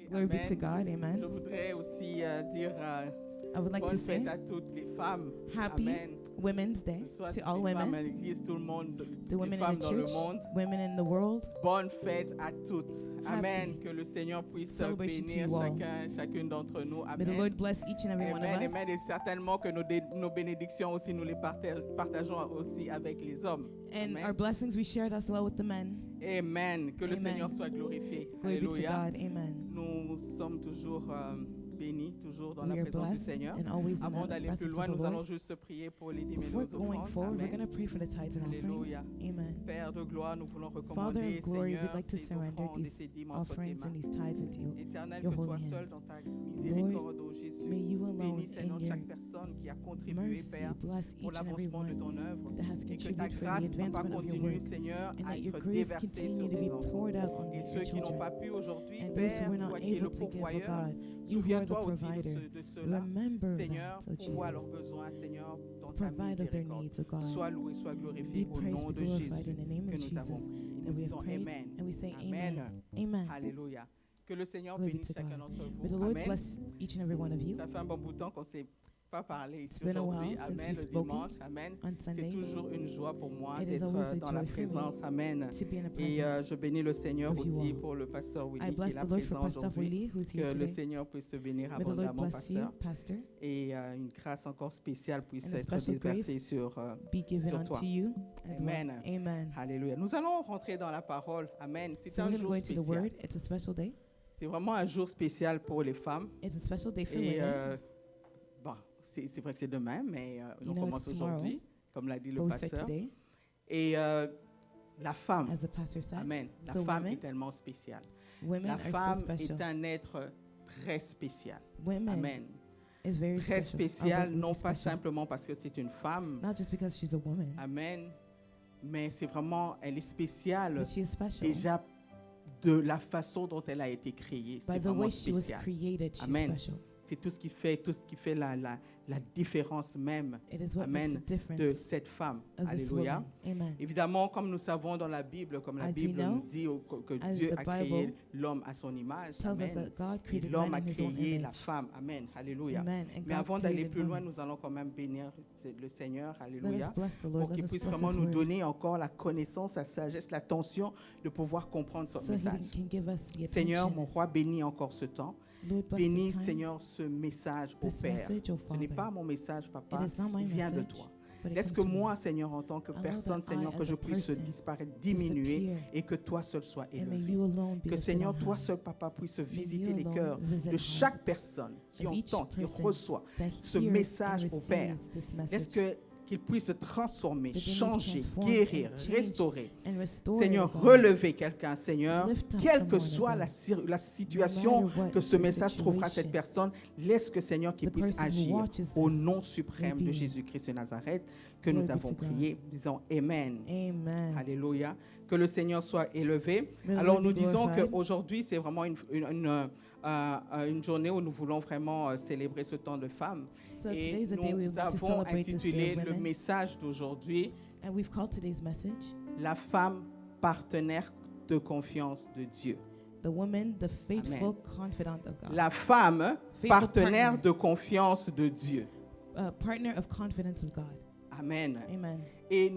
Glory be to Amen. God. Je Amen. voudrais aussi dire I would like to bonne say fête à toutes les femmes. Happy Amen. Women's Day Que ce soit to toutes all les femmes à women, l'église, tout le monde, the les women in femmes the dans le church, monde. women in the world. Bonne fête à toutes. Amen. Happy Que le Seigneur puisse celebration to bénir you all. chacune d'entre nous. May the Amen. Lord bless each and every one Amen, of amen. Et us. certainement que nos bénédictions aussi, nous les partageons aussi avec les hommes. And Amen. our blessings we shared as well with the men. Amen. Que le Amen. Seigneur soit glorifié. Glory be to Alléluia. God. Amen. Nous sommes toujours bénis, toujours dans We la are présence du blessed Seigneur. and always in Avant the d'aller plus presence loin, of the nous allons Lord. juste prier pour les dîmes et Before nos going offrandes. forward, we're Amen. going to pray for the tithes and offerings. Alléluia. Amen. Père de gloire, nous voulons Father recommander, of glory, we'd Seigneur, like to ces surrender offrandes et these ces dîmes entre tes offerings mains. and these tithes into you. Éternel, your que toi holy seul, hands. dans ta miséricorde, ô Jésus, May you alone bénis, Seigneur, in your chaque personne qui a contribué, mercy Père, bless pour each and every l'avancement de one ton œuvre. that has Et que ta contributed for the grâce, Papa, advancement of your continue, work, Seigneur, and à that your être grace déversée continue sur to tes be enfants. poured out on Et your ceux qui n'ont children. pas pu aujourd'hui, And those who Père, were not toi qui es able le to give, oh pourvoyeur, God, you who are the souviens-toi aussi provider. de cela. Remember Seigneur, that, oh pourvois Jesus. leurs besoins, Seigneur, dans ta Provide of their miséricorde. needs, oh God. Sois loué, sois glorifié Be au praised, nom be de Jésus glorified in the name que of nous t'avons Jesus. prié. And Nous we have disons prayed, Amen. and we say Amen. amen. Amen. Alléluia. Que le Seigneur Glory be bénisse to chacun God. d'entre May the vous. Lord Amen. bless each and every one of you. Ça fait un bon bout de temps qu'on ne s'est pas parlé It's ici been a aujourd'hui. while since Amen. we've Le spoken dimanche. Amen. on C'est Sundays. toujours une joie pour moi It is d'être always a dans la joy for me présence. Amen. To be in the Et presence. je bénis le Seigneur of you aussi all. pour le pasteur Willy I qui est bless là the Lord for présent Pastor aujourd'hui. Willie, who's Que here le today. Seigneur puisse te bénir May the Lord abondamment, bless you, pasteur. Pastor, Et une grâce encore spéciale puisse And a être special déversée grace sur be given sur toi. unto you as Amen. well. Amen. Alléluia. Nous allons rentrer dans la parole. Amen. C'est So un we're going to jour go into the spécial. Word. It's a special day. C'est vraiment un jour spécial pour les femmes. It's a special day for Et women. bon, c'est vrai que c'est demain, mais You on know, commence it's tomorrow, aujourd'hui, comme l'a dit le But we said pasteur. today, Et la femme, as the pastor said, amen, la So femme women- est tellement spéciale. women La are so femme special. est un être très spécial. Women Amen. is very Très special. spécial, Are really non pas special. simplement parce que c'est une femme. Not just because she's a woman, Amen. Mais c'est vraiment, elle est spéciale but she is special. déjà de la façon dont elle a été créée. By C'est the vraiment way she was spécial. created, she's Amen. special. C'est tout ce qui fait la différence même It is what Amen. makes the difference de cette femme. of this Alléluia. woman. Amen. Évidemment, comme nous savons dans la Bible, comme la As we Bible know, nous dit que as Dieu the a créé Bible l'homme à son image. Tells us Amen. that God Et created l'homme man a in his own créé la image. femme. Amen. Alléluia. Amen. And Mais God avant d'aller created plus loin, woman. nous allons quand même bénir le Seigneur. Let Alléluia. us bless the Pour Lord. qu'il Let us puisse bless vraiment His nous word donner encore la connaissance, la sagesse, l'attention de pouvoir comprendre son so message. He can give us the Seigneur, attention. mon roi, bénis encore ce temps. Lord, bless Bénis, this time. Seigneur, ce message au This Père. message, oh Ce n'est Father. pas mon message, Papa. It is not my Il vient de message, toi. but it Laisse comes que from you. moi, Seigneur, en tant que Allow personne, that Seigneur, I, que as je a puisse person, disparaître, diminuer disappear, et que toi seul sois and may élevé. you alone be Que lifted Seigneur, on toi high. seul, Papa, puisse visiter you les alone cœurs visit de chaque hearts personne qui of each entend, qui person reçoit that ce hears message and au Père. receives this Laisse message qu'il puisse transformer, That they may changer, transform guérir, and change restaurer. and restore, Seigneur, oh God. relever quelqu'un, Seigneur, Lift up quelle que someone, oh soit God. la situation No matter what que ce the message trouvera cette situation, personne, laisse que Seigneur qu'il the puisse person who agir watches au this nom suprême may de be. Jésus-Christ de Nazareth que Glory nous be t'avons to God. prié. Disons Amen. Amen. Alléluia. Que le Seigneur soit élevé. May the Alors Lord nous be disons glorified. qu'aujourd'hui, c'est vraiment une journée où nous voulons vraiment célébrer ce temps de femmes. So Et today is a day we nous would like to avons celebrate this day intitulé of le women. message d'aujourd'hui And we've called today's message, La femme partenaire de confiance de Dieu. the woman, the faithful confidant of God. La femme Faithful partenaire partner. de confiance de Dieu. Partner of confidence of God. Amen. Amen. Et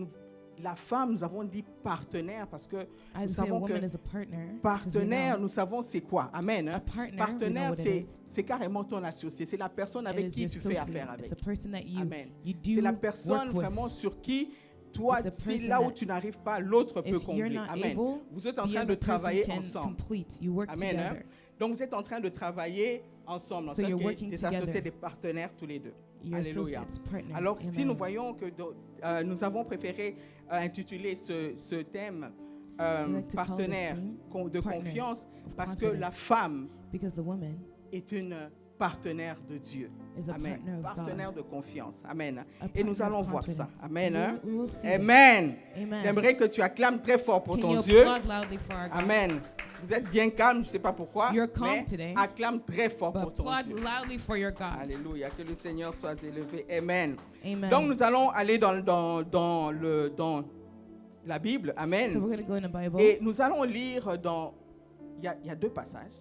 la femme, nous avons dit partenaire parce que I nous say a savons woman que is a partner. 'cause we partenaire, know nous savons c'est quoi. Amen. a partner, we Partenaire, know what it is. c'est carrément ton associé. C'est la personne It avec is qui your tu fais associate. affaire avec. It's a person that you Amen. do C'est la personne work with. vraiment sur qui, toi, It's a si person là où that tu n'arrives pas, l'autre peut If you're combler. not Amen. able, Vous êtes en the train de other person travailler can ensemble. complete. You work Amen. hein. together. Donc vous êtes en train de travailler ensemble. En So tant you're que working des associés, together. des partenaires tous les deux. Your Alléluia. associates, partners. Alors, si Amen. nous voyons que nous avons préféré intituler ce thème We like to call this partenaire theme de partner confiance of parce que confidence. la femme Because the woman est une partenaire de Dieu. is a Amen. partner of Partenaire God. de confiance. Amen. A Et nous partner allons of voir ça. confidence. Amen. And hein. we will see it. Amen. Amen. J'aimerais que tu acclames très fort pour Can ton you Dieu. applaud loudly for our God? Amen. Vous êtes bien calme, je ne sais pas pourquoi. You're calm Mais today. acclame très fort But pour ton applaud Dieu. loudly for your God. Alléluia. Que le Seigneur soit élevé. Amen. Amen. Donc nous allons aller dans la Bible. So Amen. we're going to go in the Bible. Et nous allons lire il y a deux passages.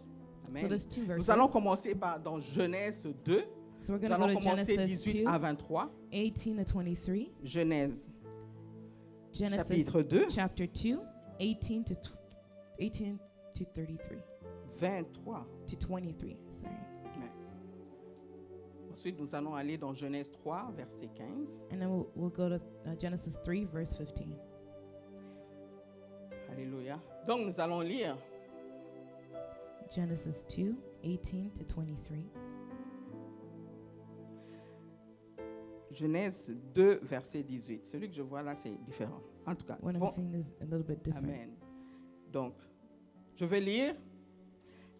Amen. So there's two verses. Nous allons commencer dans Genèse 2. So we're Nous going to allons go to commencer Genesis 18 2, à 23. 18 to 23. Genèse, Genesis chapitre 2, chapter 2, 18 to 18 to 33 23. to 23. Sorry. Ensuite, nous allons aller dans Genèse 3, verset 15. And then we'll go to Genesis 3, verse 15. Alléluia. Donc, nous allons lire Genesis 2, 18 to 23. Genèse 2, verset 18. Celui que je vois là, c'est différent. En tout cas, What I'm bon, seeing is a little bit different. amen. Donc, je vais lire.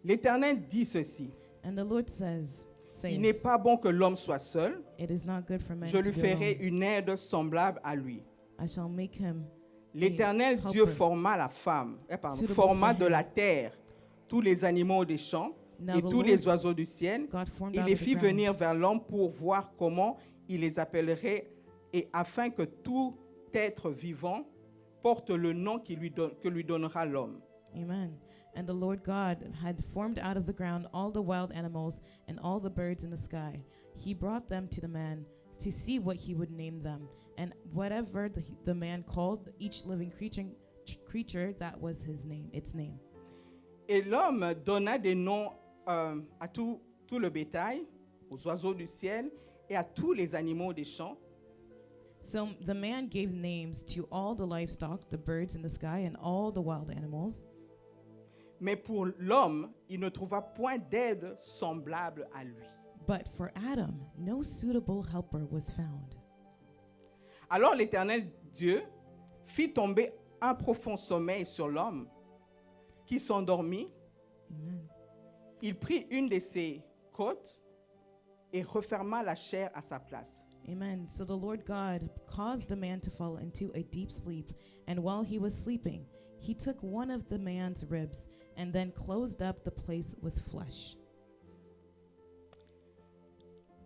L'Éternel dit ceci. And the Lord says, Il n'est pas bon que l'homme soit seul. it is not good for man Je to lui be ferai alone. une aide semblable à lui. I shall make him L'Éternel helper. Dieu forma la femme, Suitable forma for de him. la terre tous les animaux des champs Now et the tous les Lord oiseaux du ciel. God formed Il out les of the fit ground. venir vers l'homme pour voir comment il les appellerait et afin que tout être vivant porte le nom que lui donnera l'homme. Amen. And the Lord God had formed out of the ground all the wild animals and all the birds in the sky. He brought them to the man to see what he would name them. And whatever the man called each living creature, that was his name, its name. Et l'homme donna des noms à tout le bétail, aux oiseaux du ciel et à tous les animaux des champs. So the man gave names to all the livestock, the birds in the sky, and all the wild animals. Mais pour l'homme, il ne trouva point d'aide semblable à lui. But for Adam, no suitable helper was found. Alors l'Éternel Dieu fit tomber un profond sommeil sur l'homme qui s'endormit. Amen. Il prit une de ses côtes et referma la chair à sa place. Amen. So the Lord God caused the man to fall into a deep sleep, and while he was sleeping, he took one of the man's ribs and then closed up the place with flesh.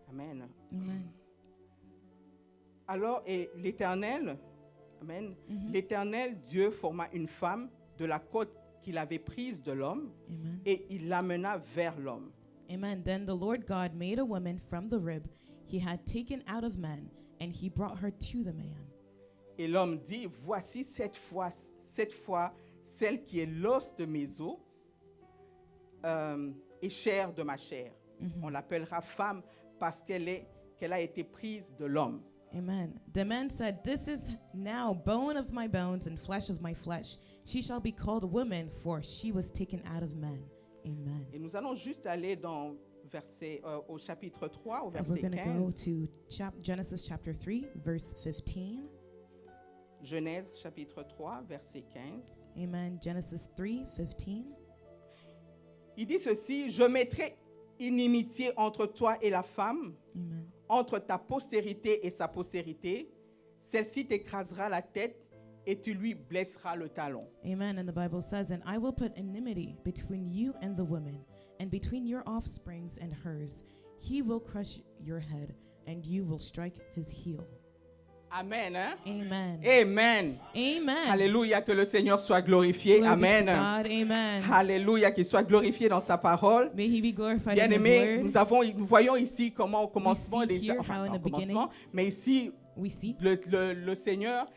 Amen. Amen. Alors et l'Éternel, amen, Mhm. l'Éternel Dieu forma une femme de la côte qu'il avait prise de l'homme Amen. et il l'amena vers l'homme. Amen. Then the Lord God made a woman from the rib he had taken out of man, and he brought her to the man. Et l'homme dit, voici cette fois celle qui est l'os de mes os et chair de ma chair. On l'appellera femme parce qu'elle a été prise de l'homme. Amen. The man said, "This is now bone of my bones and flesh of my flesh. She shall be called woman, for she was taken out of man." Amen. Et nous allons juste aller dans au chapitre 3, au And we're verset going to go 15. to Genesis chapter 3, verse 15. Genèse chapitre 3, verset 15. Amen. Genesis 3, 15. Il dit ceci, je mettrai inimitié entre toi et la femme, Amen. entre ta postérité et sa postérité. Celle-ci t'écrasera la tête et tu lui blesseras le talon. Amen. And the Bible says, "And I will put enmity between you and the woman, and between your offsprings and hers. He will crush your head, and you will strike his heel." Amen. Hein? Amen. Amen. Amen. Alléluia, que le Seigneur soit glorifié. Glory be to Amen. God. Amen. Alléluia, qu'il soit glorifié dans sa parole. May he be glorified Bien in his aimé, word. nous voyons ici comment au commencement see déjà, here enfin how in pas au the beginning commencement, mais ici We see le Seigneur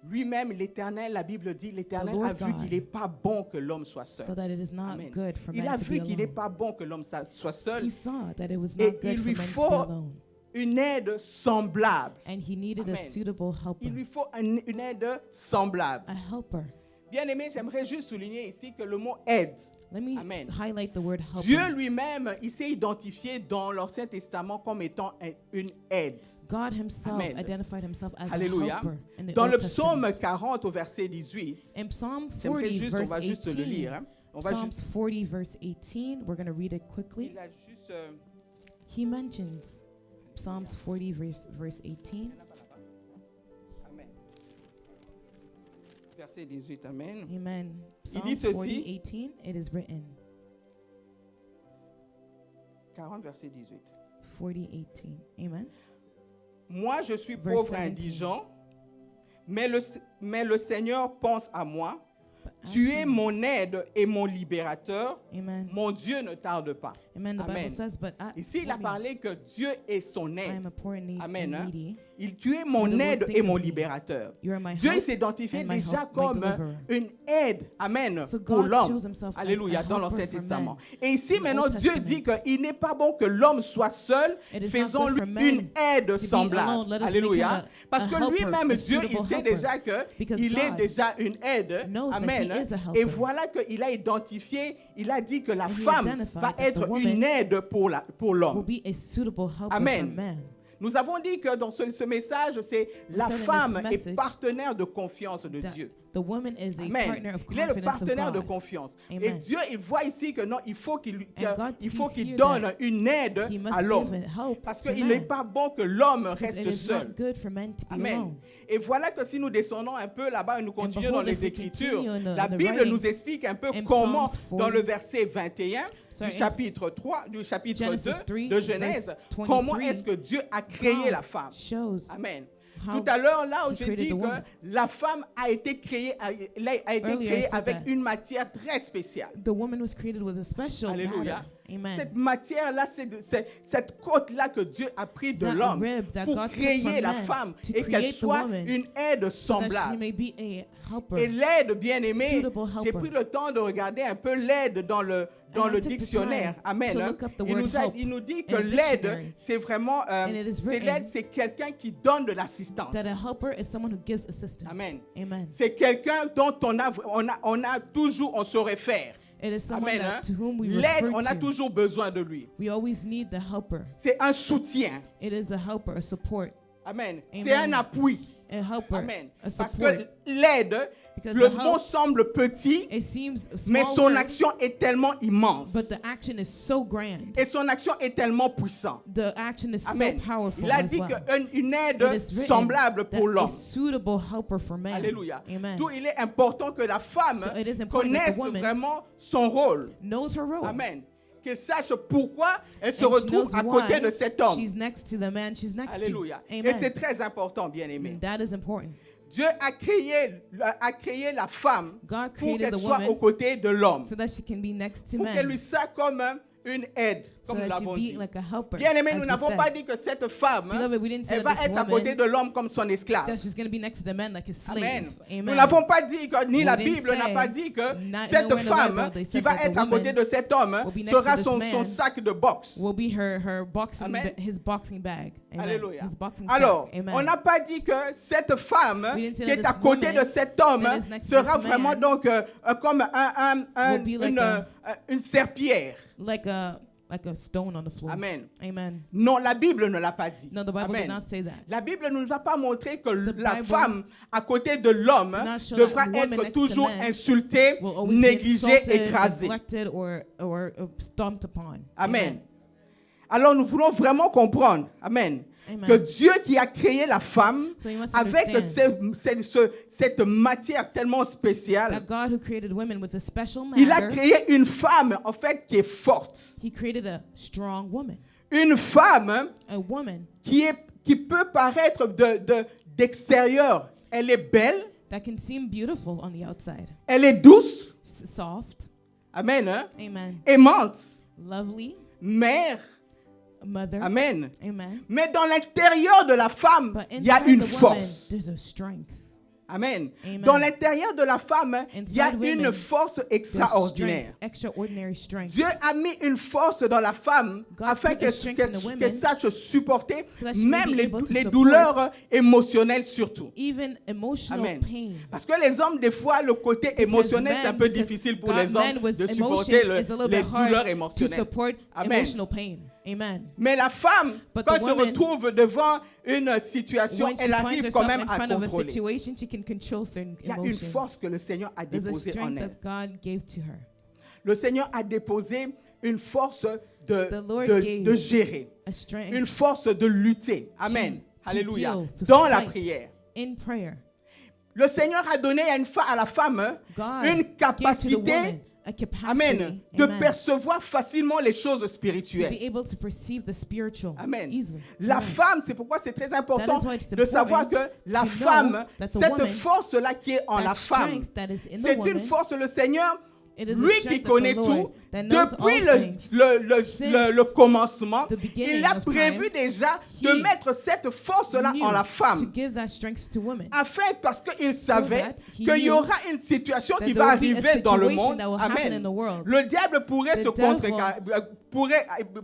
lui-même, l'Éternel, la Bible dit, l'Éternel Lord a vu God. qu'il n'est pas bon que l'homme soit so seul. that it is not Amen. good for Il a man to vu be qu'il n'est alone. pas bon que l'homme soit seul. He saw that it was Et not il good lui for man to faut be alone. une aide semblable. And he needed a Amen. suitable helper, Il lui faut une aide semblable. a helper. Bien aimé, j'aimerais juste souligner ici que le mot aide, Let me Amen. highlight the word helper. Dieu lui-même, il s'est identifié dans l'Ancien Testament comme étant une aide. God himself Amen. identified himself as Alléluia. a helper in the Dans Old le psaume Testament. 40 au verset 18, In Psalm j'aimerais 40, juste, on verse va juste le 18, lire. Hein. On va Psalms juste, 40, verse 18, we're going to read it quickly. il a juste, He mentions Psalms 40, verse 18. Amen. Verset 18, Amen. Amen. Il dit Psalms ceci. 40, 18, it is written. 40, verset 18. 40, 18. Amen. Moi, je suis Verse pauvre et 17. indigent, mais le Seigneur pense à moi. tu es mon aide et mon libérateur. Amen. Mon Dieu ne tarde pas. Amen. The Amen. Bible says, but Ici, il a parlé que Dieu est son I aide. am a poor and Amen, hein. needy. Tu es mon When the Lord aide think et of mon me, libérateur. You are my Dieu il help s'identifie and my déjà help, my comme deliverer. une aide, amen, So pour God l'homme. shows himself as Alléluia, a dans helper l'Ancien for Testament. men. Et ici, In maintenant, Old Dieu Testament. dit qu'il n'est pas bon que l'homme soit seul. It is not Faisons-lui good for men une aide to be semblable. alone. Let us Alléluia. make him Parce a que helper, lui-même, a Dieu, il suitable sait helper. déjà Because qu'il est God déjà une aide. knows that Amen. he is a helper. Et voilà qu'il a identifié, il a dit que la And he femme identified va that the être woman une aide pour will l'homme. be a suitable helper Amen. for man. Nous avons dit que dans ce message, c'est la said in this femme est message partenaire de confiance de That Dieu. the woman is a Amen. partner of Il est le confidence of partenaire de God. confiance. Amen. Et Dieu, il voit ici que non, il faut qu'il And God sees qu'il here donne that une aide He must à l'homme. give a help Parce to qu'il n'est man. pas bon que l'homme Because reste it is seul. not good for men to be Amen. alone. Et voilà que si nous descendons un peu là-bas et nous continuons behold, dans if les we Écritures, continue in the- la in the Bible writings nous explique un peu in comment, Psalms dans 40, le verset 21 sorry, du chapitre 3, du chapitre Genesis 2 3, de Genèse, verse comment 23, est-ce que Dieu a créé God la femme. shows Amen. how Tout à l'heure, là où he j'ai created dit the que woman. la femme a été créée, Earlier, I said avec that. une matière très spéciale. the woman was created with a special Alléluia. matter. Amen. Cette matière-là, c'est cette côte-là que Dieu a pris de That l'homme rib that pour God took créer from la man femme to et qu'elle create the soit woman une aide so that she semblable. may be a helper. Et l'aide, bien aimée, Suitable j'ai helper. pris le temps de regarder un peu l'aide dans le And I took the dictionnaire. time Amen. to hein. look up the Il word help il nous dit que in a l'aide, dictionary. c'est vraiment, And it is c'est written l'aide, c'est quelqu'un qui donne de l'assistance. That a helper is someone who gives assistance. Amen. Amen. C'est quelqu'un dont on a toujours, on se réfère. It is someone Amen. that, hein. to whom we L'aide, refer on a to. toujours besoin de lui. We always need the helper. C'est un soutien. It is a helper, a support, Amen. Amen. C'est un appui. a helper, Amen. a Parce support. que l'aide, Because le the mot help- semble petit, It seems mais small son word, action est tellement immense. but the action is so grand. Et son action est tellement puissante. The action is Amen. so powerful Il a as dit well. qu'une aide It is written semblable pour that a l'homme. suitable helper for man. Alléluia. Amen. D'où il est important que la femme So it is important that connaisse the woman vraiment son rôle. Knows her role. Amen. Qu'elle sache pourquoi elle se And she retrouve knows à côté why de cet homme. she's next to the man she's next Alléluia. to. Et Amen. c'est très important, bien aimé. And that is important. Dieu a créé la femme God pour created qu'elle the soit woman aux côtés de l'homme. so that she can be next to Pour qu'elle lui man. soit comme une aide, So comme nous that she l'avons be dit. like a helper. Bien aimé, as nous we n'avons said. pas dit que cette femme, Beloved, we didn't say elle that va this être à woman- côté de l'homme comme son esclave. That she's going to be next to the man like a slave. Amen. Amen. Nous n'avons pas dit que, ni We la didn't Bible n'a say- pas dit que Not- cette nowhere in the femme Bible they qui said va that the être à côté woman de cet homme will be next sera to this son man. sac de boxe. Will be her boxing, Amen. his boxing bag. Amen. Alléluia. His boxing Alors, sack. Amen. on n'a pas dit que cette femme We didn't say qui that est à this côté woman de cet homme that is next to sera this vraiment man donc comme will be like une serpillière. like a stone on the floor. Amen. Amen. Non, la Bible ne l'a pas dit. No, the Bible Amen. did not say that. La Bible ne nous a pas montré que The la Bible femme à côté de l'homme did not show devra that the woman être next to toujours man insultée, Will always be négligée, insulted, écrasée. neglected, or stomped upon. Amen. Alors nous voulons vraiment comprendre, Amen, Amen. que Dieu qui a créé la femme So you must avec understand cette matière tellement spéciale, that God who created women with a special il a matter, créé une femme en fait qui est forte. He created a strong woman. Une femme A woman qui peut paraître d'extérieur. Elle est belle, that can seem beautiful on the outside. elle est douce, Soft. Amen, hein? Amen. Aimante, Lovely. mère, A mother. Amen. Amen. Mais dans l'intérieur de la femme, But il y a inside une the woman, force. there's a strength. Amen. Amen. Dans l'intérieur de la femme, il y a Inside une women, force There's extraordinaire. strength, extraordinary strength. Dieu a mis une force dans la femme God afin put a strength in the women qu'elle sache supporter so that she may même be able to les support douleurs émotionnelles surtout. Even emotional Amen. pain. Parce que les hommes, des fois, le côté émotionnel, c'est un peu difficile pour les hommes de supporter les douleurs to émotionnelles. support Amen. emotional pain. Amen. Mais la femme, But quand the elle se woman, retrouve devant une situation, When she elle finds arrive quand herself même in à front of a contrôler. situation, she can control certain Il y a une emotions. force que le Seigneur a There's a déposée en strength elle. that God gave to her. Le Seigneur a déposé une force The Lord gave de gérer, A strength une force de lutter. Amen. to Alléluia. deal, to Dans la fight prière. in prayer. Le Seigneur a donné à la femme God une gave to the capacité woman a capacity, Amen, de amen, percevoir facilement les choses to spirituelles. be able to perceive the spiritual Amen. easily. La Amen. femme, c'est pourquoi c'est très important That is why it's de savoir que important la to know femme, that the cette woman, force-là qui est en that la femme, strength that is in the c'est une woman, force, le Seigneur, it is a lui qui strength that connaît the Lord tout, that knows depuis all things, le commencement, the beginning il a of prévu time, déjà de he mettre cette force-là knew en la to femme. give that strength to women. Afin, parce qu'il savait that he qu'il y knew aura une situation that qui there va will be a arriver dans le situation monde. that will happen in Amen. the world. Le diable pourrait The se devil-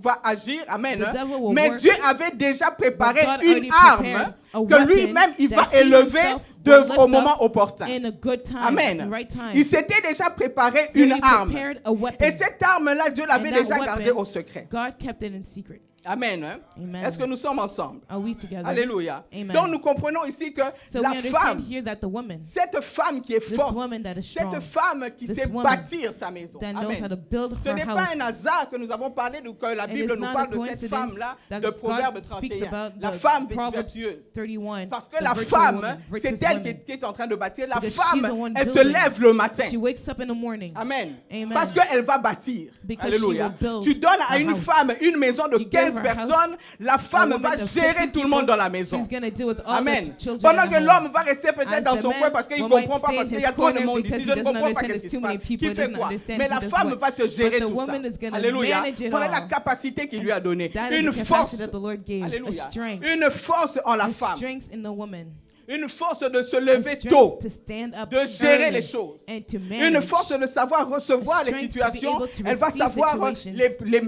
va agir. Amen. The devil will Mais work, Dieu avait déjà préparé God une already arme prepared a que weapon lui-même il va that he élever himself will lift au up moment opportun. in a good time, Amen. in right time. Il s'était déjà préparé He une already arme. prepared a weapon. Et cette arme-là, Dieu l'avait And that déjà gardée weapon, au secret. God kept it in secret. Amen. Hein? Amen. Est-ce que nous sommes ensemble? Are we together? Alléluia. Amen. Donc nous comprenons ici que So la we understand femme, here that the woman, cette femme qui est this forte, woman that is strong, cette femme qui this sait woman bâtir sa maison. that knows how to Amen. build Ce her n'est pas un house. hasard que nous avons parlé, que la And Bible it's nous not parle a de cette coincidence femme-là, that de Proverbe God speaks 31. about La the femme Proverbs vertueuse. 31. Parce que the la virtuous femme, woman, c'est virtuous elle woman. qui est en train de bâtir. La Because she's the femme, one elle se building. lève le matin. She wakes up in the morning. Amen. Amen. Parce qu'elle va bâtir. Because Alléluia. she will build Tu donnes à a une house. femme une maison de You give 15 her a personnes, la A femme woman va of gérer 50 tout le monde people, dans la maison. she's gonna deal with all Amen. the children Pendant in que the home. l'homme va rester peut-être As dans the son man coin parce qu'il ne might comprend pas, stay parce in qu'il his y a trop de corner monde because ici. he Je ne doesn't comprends pas understand qu'est-ce it's qui too se many passe. people, Qui he fait doesn't quoi? understand, Mais he la does femme what. va te But gérer the tout ça. woman is gonna Alléluia. manage it Voilà la all. capacité qu'il lui a donnée. That is Une the force. capacity that the Lord gave, a Alléluia. strength, Une force en la a femme. strength in the woman, Une force de se a lever strength tôt. to stand up De gérer early les choses. and to Une manage, force de savoir recevoir A les strength to be situations. able to Elle va receive savoir situations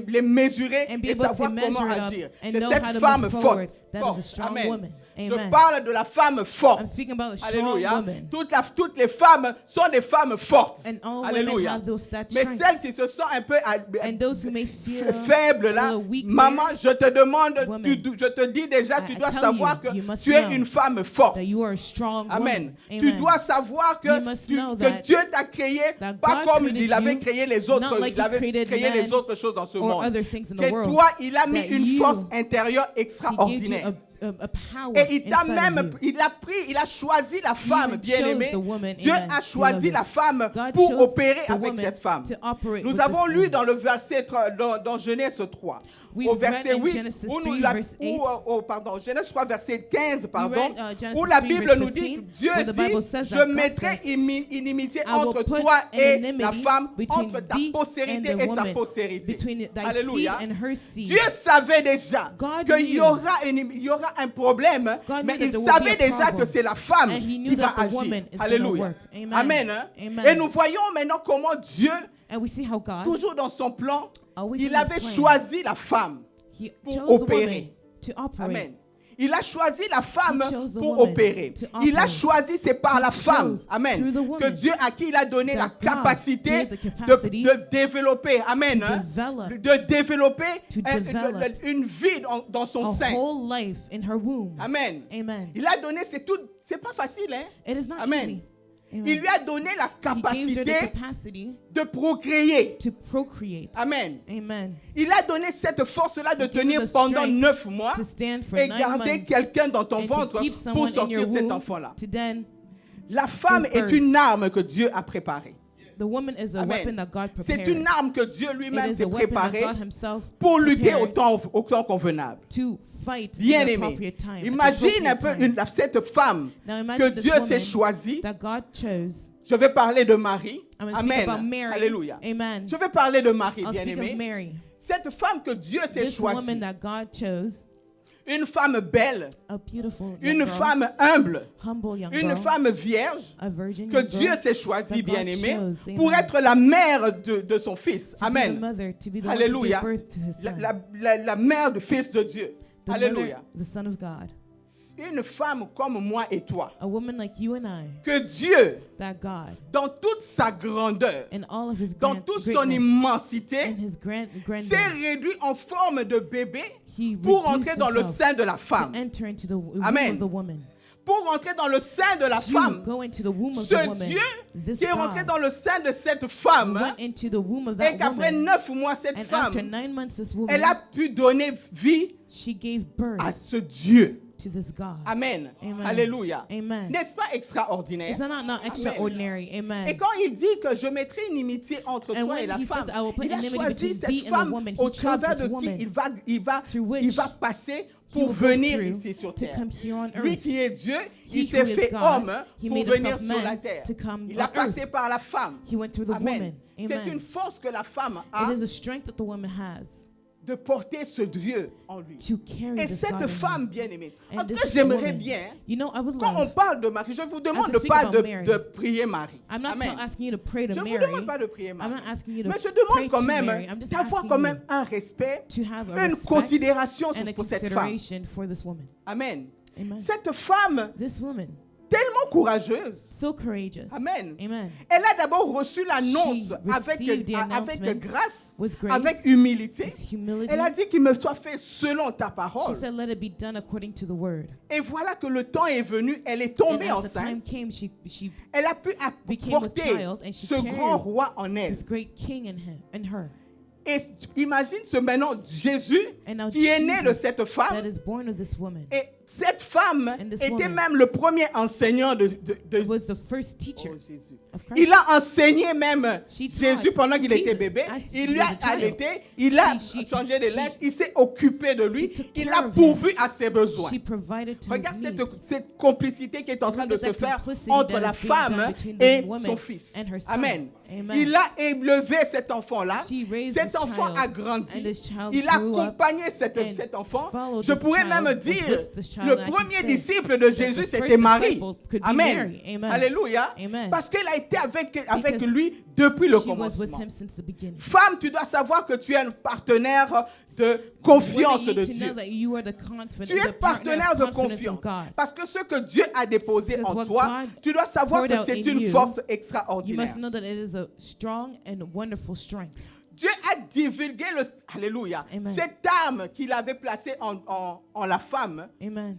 les mesurer and be et able to savoir measure comment it up agir. and C'est know cette how to femme move forward. forte. That is a Forte. strong Amen. woman. Je Amen. parle de la femme forte. I'm speaking about a strong Alléluia. woman. Toutes les femmes sont des femmes fortes. And all women Alléluia. have that Mais strength. celles qui se sentent un peu And those who may feel faibles là, a little weak maman, je te demande, Woman. je te dis déjà, tu I dois tell savoir you, que you must tu es know une femme forte. that you are a strong Amen. woman. Tu Amen. dois savoir You must know que that- Dieu t'a créé that pas God comme created il avait you, créé les autres, not like il he avait created créé les man autres choses dans ce or monde. other things in the C'est world. toi, il a mis That une you- force intérieure He gave you extraordinaire. a power Et il t'a inside même, of you. il a choisi la femme even bien-aimée. chose the woman, Dieu amen, a choisi beloved. la femme God pour chose opérer the avec woman cette femme. to operate Nous with avons this lu woman. dans le verset, dans Genèse 3, We've au verset read in 8, Genesis où 3, nous la- verse où, 8. pardon, Genèse 3, verset 15, pardon, read, Genesis où la 3, Bible verse nous dit, 15, Dieu where the Bible dit, says je that God mettrai says, inimitié I will entre put toi an et enmity la femme, between entre ta thee postérité and the et sa woman, postérité. between thy Alléluia. seed and her seed. Dieu savait déjà God qu'il y knew. aura un problème, God mais knew that il there would be savait a déjà problem. que c'est la femme And he knew qui va that the agir. woman is gonna Alléluia. work. Amen. Amen. Hein? Amen. Et nous voyons maintenant comment Dieu, And we see how God, toujours dans son plan, always il in his avait plan, choisi la femme he pour chose the woman opérer. to operate. Amen. Il a choisi la femme He chose the pour woman opérer. to Il a operate. choisi, c'est par la femme. chose Amen. through the woman Que Dieu, à qui il a donné la that God capacité gave the capacity de développer. Amen. to hein, develop, de développer to develop une vie dans son a sein. whole life in her womb. Amen. Amen. Il a donné, c'est pas facile, hein? It is not Amen. easy. Amen. Il lui a donné la He gave her the capacité capacity de procréer. to procreate. Amen. Amen. Il a donné cette force-là de He gave tenir her the pendant strength 9 mois To stand for et 9 garder months quelqu'un dans ton and to ventre keep pour someone in sortir your cet womb enfant-là. to then La femme give est birth. une arme que Dieu a préparée. the woman is a Amen. weapon that God C'est prepared. une arme que Dieu It lui-même is s'est a weapon that préparée God himself pour lutter prepared au temps convenable. to fight Bien in the aimé, appropriate time. at the imagine un appropriate peu time. cette femme Now que imagine this Dieu s'est woman choisie. that God chose. Je vais parler de Marie. I'm going to speak about Amen. Mary. Alléluia. Amen. Je vais parler de Marie, I'll bien speak of aimé. Mary. Cette femme que Dieu s'est This woman choisie. that God chose, Une femme belle, a beautiful young une girl, femme humble, humble young une girl, femme vierge a virgin que young Dieu girl, s'est choisie, that God bien aimé, chose, pour amen. être la mère de son fils. to be the Amen. mother, to be the one to Alléluia. give birth to his son, La mère du fils de Dieu. the Alléluia. mother, the son of God, Une femme comme moi et toi. a woman like you and I, Que Dieu, that God, dans toute sa grandeur, in all of his dans grand, toute son greatness, immensité, and his grandeur, s'est réduit en forme de bébé he pour reduced entrer dans le himself sein de la to femme. enter into the womb Amen. of the woman. Pour entrer dans le sein de la To femme. go into the womb of Ce the woman. Dieu This qui est rentré God dans le sein de cette who femme, went into the womb of et that qu'après woman, 9 mois, cette and after femme, 9 months, this woman, elle a pu donner vie she gave birth à ce Dieu. to this God. Amen. Amen. Alléluia. Amen. N'est-ce pas extraordinaire? Is that not extraordinary? Amen. Et quand il dit que je mettrai une inimitié entre And toi when et la he femme, says, I will put il a enmity choisi between cette thee and the femme woman, he au chose travers this de qui woman il which va passer he pour will go venir through ici sur to terre. come here on Lui earth. qui est Dieu, He il s'est who is fait God, homme he pour made venir himself sur la man terre. to come Il a on passé earth. par la femme. He went through the Amen. woman. C'est Amen. une force que la femme It a is a strength that the woman has de porter ce Dieu en lui. to carry Et this cette God in femme him. bien-aimée, And en tout this cas, is the j'aimerais woman. bien, You know, I would quand on love. parle de Marie, je vous demande As we speak pas about Mary, de prier Marie. I'm not Amen. asking you to pray to Je ne vous Mary. demande pas de prier I'm Marie. not asking you to Mais je pray demande quand to même Mary. I'm just d'avoir asking quand you même un respect, to have a une respect considération and a pour cette femme. consideration for this woman. Amen. Amen. Cette femme This woman, tellement courageuse. so courageous. Amen. Amen. Elle a d'abord reçu l'annonce She avec received the avec announcement grâce, with grace, avec humilité. with humility. Elle a dit qu'il me soit fait selon ta She parole. said, let it be done according to the word. Et voilà que le temps est venu, elle est And tombée as the time enceinte. came, she Elle a pu became a porter child and she ce carried grand roi en elle. this great king in her. Et imagine ce maintenant Jésus And now qui est né de Jesus cette femme. that is born of this woman. Et cette femme And this était woman même le premier enseignant de was the first teacher Oh, Jésus. of Christ. Il a enseigné même She Jésus taught pendant qu'il était Jesus bébé. as he Il lui was a a child. allaité, il a She- changé de she- linge, il s'est occupé de lui, she took il care a of pourvu à ses besoins. She provided to Regarde his cette, needs. cette complicité qui est en train de Look at se that faire complicity entre that la is being done femme between the et woman son fils. and her son. Amen. Amen. Il a élevé cet enfant-là. She raised Cet this enfant child, a grandi. and this child Il a grew up accompagné cet and enfant. followed Je this pourrais child, même was dire, with this child, le and I premier can say disciple de that Jésus, the c'était first Marie. disciple could be Amen. Mary. Amen. Alléluia. Amen. Parce qu'elle a été avec Because lui depuis le She was with commencement. him since the beginning. Femme, tu dois savoir que tu es un partenaire de confiance Women de need to Dieu. know that you are the confident, Tu es the partner partenaire of de confidence confiance. of God. Parce que ce que Dieu a déposé Because en what toi, God tu dois savoir poured que out c'est in une you, force You extraordinaire. must know that it is a strong and wonderful strength. Dieu a divulgué le... Alléluia. Amen. Cette âme qu'il avait placée en la femme Amen.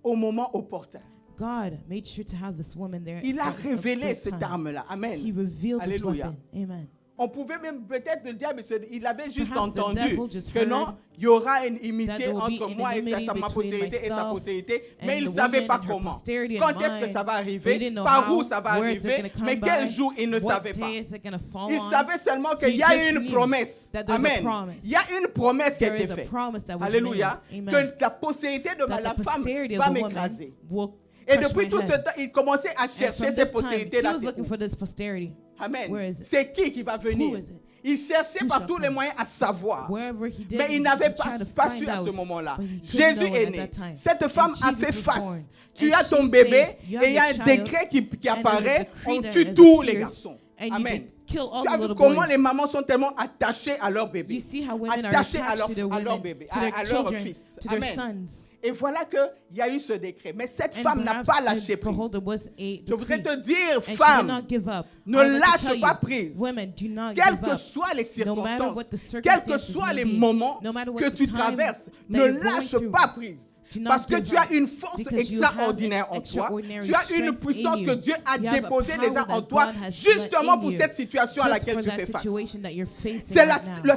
au moment opportun. God made sure to have this woman there. Il a at the révélé right cette time. arme-là. Amen. He revealed this Alléluia. weapon. Amen. On pouvait même peut-être le diable, il avait juste Perhaps the entendu devil just que non, heard il y aura une that amitié there will be entre an moi et enmity ma between postérité et sa myself postérité, and mais il ne the savait woman pas and her comment. posterity and Quand est-ce que mine. ça va We arriver, didn't know par how, où ça va where it's arriver, gonna come mais quel by, jour il ne what savait pas. day is it gonna fall Il on. savait seulement qu'il He y a just une knew promesse. that there's a Amen. promise. Il y a une promesse qui a There été is a faite. promise that was Alléluia. made. Que Amen. la postérité de That la the femme posterity va of the woman m'écraser. will Et crush depuis my tout ce head. temps, il commençait à And chercher from ces this time, postérités he là. was looking for this posterity. Amen. Where is it? C'est qui va venir? Who is it? Il cherchait Who par shall tous les come? moyens à savoir. Wherever he did, Mais il he n'avait tried to pas find su à ce out, moment-là. but he couldn't Jésus know est at né. that time. Cette femme And a Jesus fait was face. born. Tu And as she ton bébé faced, you et have il y a your un child, décret qui and there's a apparaît. decree On that tue it tous les appears, garçons. and you Amen. could kill all Tu the as vu little comment boys. les mamans sont tellement attachées à leur bébé. You see how women are Attachées à attached to their leur women, bébé, to their à leur children, fils. to their Amen. sons. Et voilà qu'il y a eu ce décret. Mais cette And femme n'a perhaps pas lâché behold, prise. there was a Je voudrais decree. te dire, And she did femme, not give up. ne I would like to lâche tell pas you, prise. women, do not quelles give que up. soient les No matter what the circonstances, quels que circumstances soient may les be, moments no matter what que the tu time traverses, that ne you're going lâche through, pas prise. do not Parce que give tu as up. une force Because you have extraordinaire an en toi. extraordinary Tu as une strength puissance in que you. Dieu a You have a déposée power déjà en that toi, God has justement let pour in cette you, situation à just laquelle for tu that fais face. situation that you're facing C'est right now.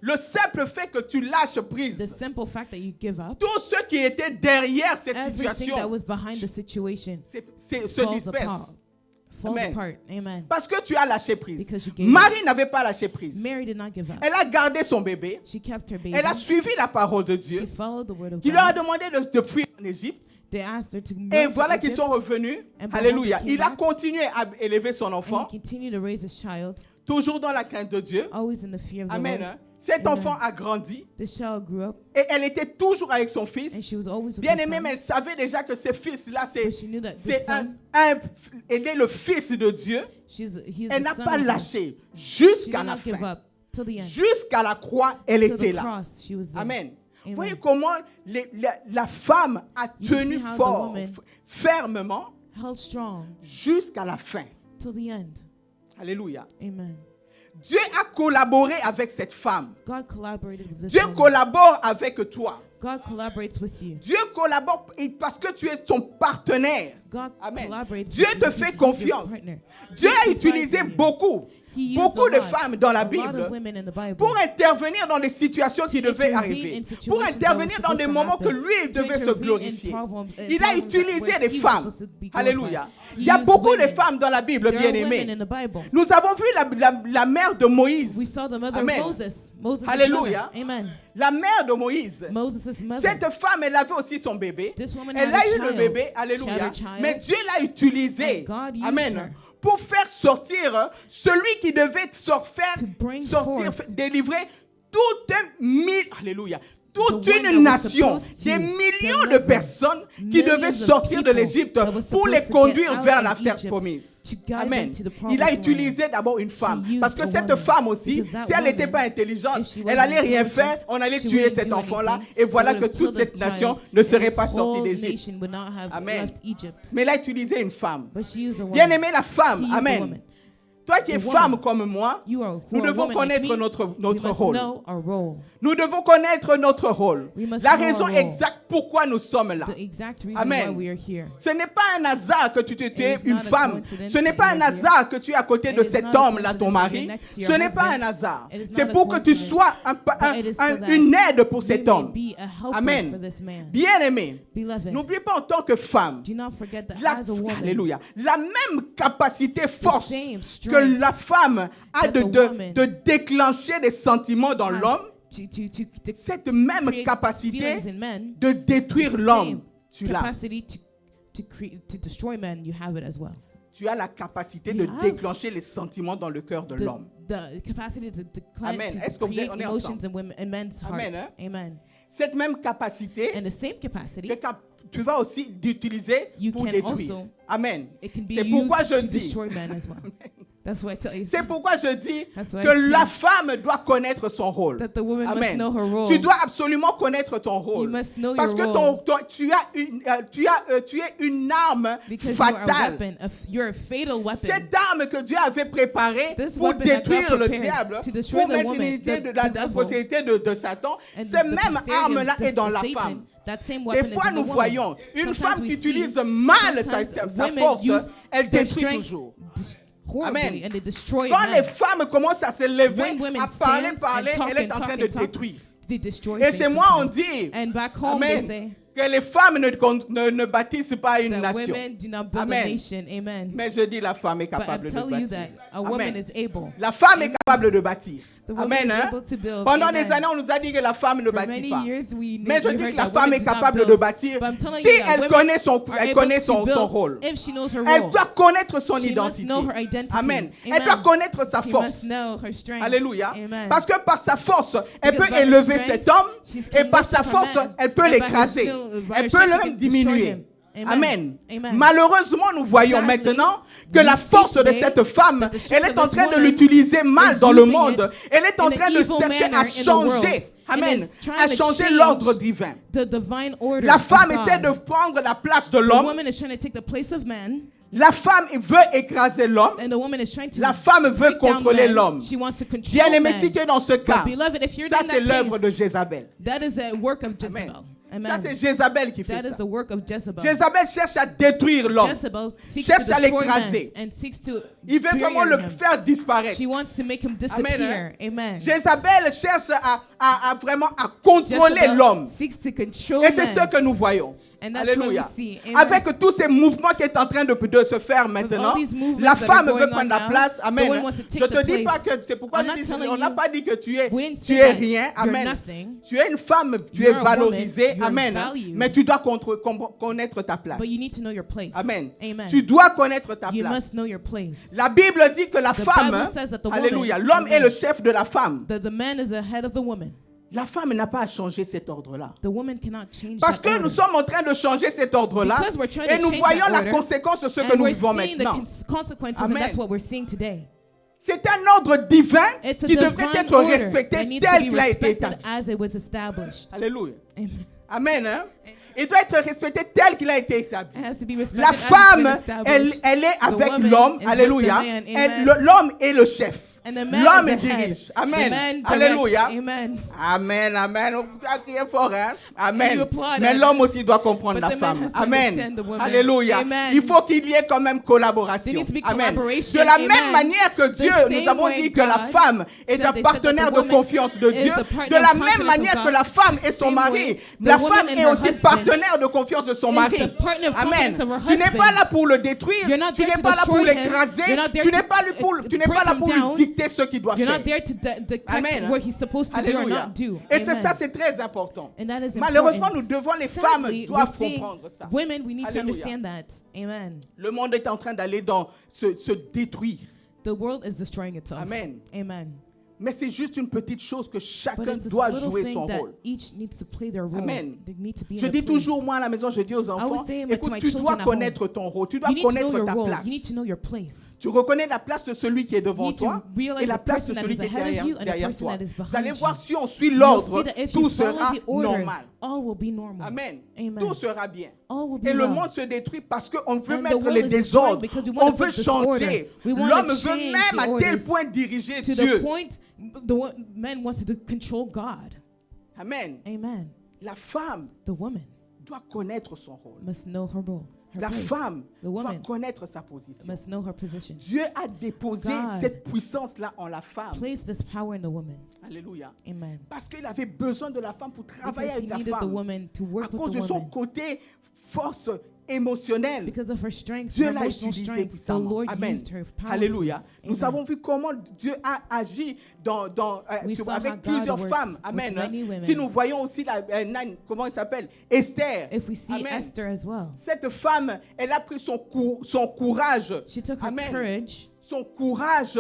le simple fait que tu lâches The prise. simple fact that you give up, Tous ceux qui étaient derrière cette everything that situation was behind the situation se falls dispersent. apart. Falls Amen. apart. Amen. Parce que tu as lâché prise. Because you gave Marie n'avait pas lâché prise. Mary did not give up. Elle a gardé son bébé. She kept her baby. Elle a suivi la parole de She Dieu. followed the word of Qui leur a God. demandé de fuir en Égypte. They asked her to Et run to voilà qu'ils Egypt, sont revenus. And Alléluia. behold, they Il a came back. continué à élever son and enfant, he continued to raise his child, toujours dans la crainte de Dieu. always in the fear of the Amen. Lord. hein. Cet Amen. enfant a grandi This child grew up, et elle était toujours avec son and fils. she was always with Bien her aimé, son. mais elle savait déjà que ce fils-là, But she knew that this c'est son, elle est le fils de Dieu. he's Elle the n'a son pas of God. lâché She jusqu'à did la not give fin. up till the end. Jusqu'à la croix, elle To était the là. cross, she was there. Amen. Amen. Vous voyez comment la femme a You tenu see how the fort, woman fermement, Held strong jusqu'à la fin. till the end. Alléluia. Amen. Dieu a collaboré avec cette femme. God collaborated with this Dieu woman. collabore avec toi. God collaborates with you. Dieu collabore parce que tu es son partenaire. God Amen. collaborates Dieu with te you fait because he's your confiance. partner. Dieu He a provides utilisé in you. beaucoup He used beaucoup a de lot, femmes dans la a lot Bible of women in the Bible pour intervenir dans des situations qui to devaient intervene arriver, in pour situations that intervenir were dans supposed des to moments que happen, lui to devait se intervene in glorifier. problems- Il a problems utilisé where des he was femmes. supposed to be glorified. Alléluia. He Il y a used beaucoup de women. femmes dans la Bible, There are women bien-aimées. in the Bible. Nous avons vu la mère de Moïse. We saw the mother Amen. of Moses. Moses' Alléluia. mother. Amen. La mère de Moïse. Moses' mother. Cette femme, elle avait aussi son bébé. This woman Elle had a a eu le child. bébé. She had Alléluia. a child. Mais Dieu l'a utilisé. And God used Amen. her. Pour faire sortir celui qui devait To bring sortir, forth délivrer toute Alléluia. Toute the one that une was nation, supposed to des millions de deliver personnes qui millions devaient of sortir de people l'Égypte that was pour les supposed to conduire get out vers of la terre Egypt promise. to guide Amen. them to the Il a promised utilisé d'abord une femme. He Parce que used cette a woman. femme aussi, Because that si elle n'était woman, pas intelligente, if she elle wasn't n'allait rien intelligent, faire, on allait she tuer wouldn't cet do enfant-là. anything. Et voilà They que would have toute killed cette this nation child, ne serait and pas this sortie whole d'Égypte. nation would not have Amen. left Egypt. Mais il a utilisé une femme. But she used a woman. Bien aimé la He femme. used a Amen. woman. Toi qui es The femme woman. comme moi, You are, who nous are a devons woman like connaître me, notre we must rôle. know our role. Nous devons connaître notre rôle. We must La know raison our role. exacte pourquoi nous sommes là. The exact reason Amen. why we are here. Ce n'est pas un hasard que tu es is une not a femme. coincidence Ce n'est that pas you un are here. hasard que tu es à côté It de is cet not a homme-là, ton coincidence mari. that you're next to your Ce n'est pas husband. un hasard. It is C'est not a pour que tu coincidence. sois But it is so that une aide pour you cet may homme. be a helper Amen. for this man. Bien-aimé, Beloved, n'oublie pas en tant que femme, do not forget that la, as a woman, alléluia, la même capacité, force same que strength la femme a that the woman de déclencher des sentiments dans has l'homme, to cette même create capacité feelings in men, de détruire the l'homme, same tu l'as. capacity to destroy men, you have it as well. Tu as la capacité We de have déclencher les sentiments dans le cœur de l'homme. The capacity to Amen. to Est-ce que create on est emotions ensemble? in women in men's hearts. Amen, hein? Amen. Cette même capacité, And the same capacity, tu vas aussi l'utiliser You pour can détruire. also- Amen. it can be C'est used pourquoi je to dis, destroy men as well. That's why I tell you c'est pourquoi je dis That's why que I la say femme doit connaître son rôle. that the woman must Amen. know her role. Tu dois absolument connaître ton rôle. You must know Parce your que role. tu es une arme Because you are a fatale. weapon, you're a fatal weapon. Cette arme que Dieu avait préparée This pour weapon that détruire God le prepared diable, to destroy pour the mettre woman, l'unité de the la devil. possibilité de Satan, And cette the même posterior arme-là of est dans la Satan, femme. that same Des weapon is fois, in the nous woman. voyons une Sometimes femme we qui see utilise mal sa women force, use elle their détruit strength toujours. horribly, Amen. and they destroy Quand les men. femmes commencent à se lever, When women à parler, stand and talk elle est and en talk train and de talk, détruire. they destroy Et things chez moi, on sometimes. dit, And back home they say Amen, que les femmes ne bâtissent pas une that nation. women do not build Amen. a nation. Amen. Mais je dis, la femme est But I'm capable de telling you bâtir. that a woman Amen. is able. La femme est capable de bâtir. The woman Amen. is Hein? able to build. Pendant Amen. des années, on nous a dit que la femme ne For bâtit many pas. years, Mais je we dis heard que la that femme women est do not capable build. de bâtir But I'm telling si you that elle women connaît are elle able connaît to son build rôle. if she knows her Elle role. doit connaître son She must identité. know her identity. Amen. Elle Amen. doit connaître sa She force. must know her strength. Alléluia. Amen. Parce que par sa force, elle Because peut by her élever strength, cet homme she et can par lift sa up her force, man. elle peut And by her l'écraser. by Elle her peut strength, le she même can destroy diminuer. him. Amen. Amen. Malheureusement, nous voyons Sadly, maintenant que we la see force de today cette femme, that the strength elle est of en this train de woman l'utiliser mal is dans le using monde. it Elle est en in train an de evil chercher manner à in the changer. world. Amen. It is trying À to changer change l'ordre divin. The divine order La of femme God. essaie de prendre la place de The l'homme. woman is trying to take the place of man, La femme veut écraser l'homme. and the woman is trying to La femme veut break down contrôler man. l'homme. She wants to control Bien aimé, man. si tu es dans ce cas, But beloved, if you're ça in c'est that l'œuvre de case, Jézabel. that is the work of Jezebel. Amen. Amen. Ça c'est Jézabel qui fait That is ça. the work of Jezebel. Jézabel cherche à détruire l'homme. Jezebel seeks Cherche to à destroy l'écraser. man and seeks to Il veut vraiment bury le him. faire disparaître. She wants to make him disappear. Amen. Jézabel cherche à vraiment à contrôler Jezebel l'homme. seeks to control Et c'est man. ce que nous voyons. And that's what Alléluia. we see. Amen. Avec tous ces mouvements qui est en train de se faire maintenant, all these movements la that femme are veut going prendre on la now, place. Amen. the one wants to take Je te the dis pas place. que c'est pourquoi I'm je not dis, telling on n'a you- pas dit que tu We didn't es say that rien. you're Amen. nothing. Tu es une femme, tu You're es a woman, valorisée. you're Amen. valued. Mais tu dois connaître ta place. But you need to know your place. Amen. Amen. Tu dois connaître ta You place. must know your place. La Bible dit que la The femme, Bible says that the woman- alléluia, l'homme est Amen. le chef de la femme. The man is the head of the woman. La femme n'a pas à changer cet ordre-là. The woman cannot change Parce that que order. nous sommes en train de changer cet ordre-là Because we're trying et to nous change voyons that la order, conséquence de ce que And nous we're vivons seeing the maintenant. consequences, Amen. and that's what we're seeing today. C'est un ordre divin It's a qui devrait divine être order respecté that needs to tel be qu'il a été respected établi. as it was established. Alléluia. Amen. Amen. Hein? Il doit être respecté tel qu'il a été établi. It has to be respected La as it's been femme, established. elle est The avec woman l'homme. is Alléluia. with the man. Amen. L'homme est le chef. And the man L'homme is the head. dirige. Amen. The man directs. Alléluia. Amen. Amen, amen. On doit crier fort, hein? And you Amen. applaud Mais it. l'homme aussi doit comprendre But la the man femme. has to Amen. understand the woman. Alléluia. Amen. Il faut qu'il y ait quand même collaboration. There needs to be Amen. collaboration. De la Amen. même manière que The Dieu, nous same avons way dit que la God femme est said un they said partenaire that the de woman confiance de is Dieu. the partner De la of même confidence of manière God. que la femme et son Same mari, way, la the woman femme and est her aussi husband partenaire de confiance de son is mari. the partner of Amen. confidence of her Tu n'es pas husband. là pour le détruire. You're not Tu there n'es to pas là pour destroy him. l'écraser. You're not there Tu n'es to, pas là pour, tu n'es break pas là him pour lui down. dicter ce qu'il doit You're faire. not there to dictate Amen. what he's supposed to do or Alléluia. not do. Et c'est Amen. ça, c'est très important. And that is Malheureusement, important. nous devons, les femmes Sadly, doivent we're seeing comprendre ça. women, we need to Alléluia. understand that. Amen. Le monde est en train d'aller dans se détruire. The world is destroying itself. Amen. Amen. Mais c'est juste une petite chose que But chacun it's a doit little jouer thing son that rôle. each needs to play their role. Amen. They need to be Je in a dis place. toujours, moi à la maison, je dis aux enfants, always say to écoute, my tu children dois at connaître ton rôle, tu dois You need to know connaître your ta role. place. You need to know your place. Tu reconnais la place de celui qui est You devant need to toi realize et la the place de person that celui is qui est ahead of derrière, you and the derrière person toi. that is Vous behind allez you. voir, si on suit You'll l'ordre, see that if tout you follow sera the order, normal. all will be normal. Amen. Amen. Tout sera bien. All will be Et le well. monde se détruit parce qu'on veut And the mettre world les is destroyed désordres. because we want On to veut put disorder. changer. We want L'homme to veut change même the à tel orders point diriger to Dieu. the point man wants to control God. Amen. Amen. La femme The woman doit connaître son rôle. must know her role. Her La place. femme The doit woman connaître sa position. must know her position. Dieu a déposé God cette puissance-là en la femme. Place this power in the woman. Alléluia. Amen. Parce qu'il avait besoin de la femme pour travailler Because he avec la needed the femme. woman to À work cause with de the son woman. côté force émotionnelle. Because of her strength, Dieu her l'a emotional utilisé strength, the puissamment. Lord Amen. used her powerfully. Alléluia. Nous Amen. avons vu comment Dieu a agi We saw how avec God plusieurs works femmes. with Amen. many women. Si nous voyons aussi comment elle s'appelle, Esther. If we see Amen. Esther as well, Cette femme, elle a pris son courage. she took her Amen. courage, Son courage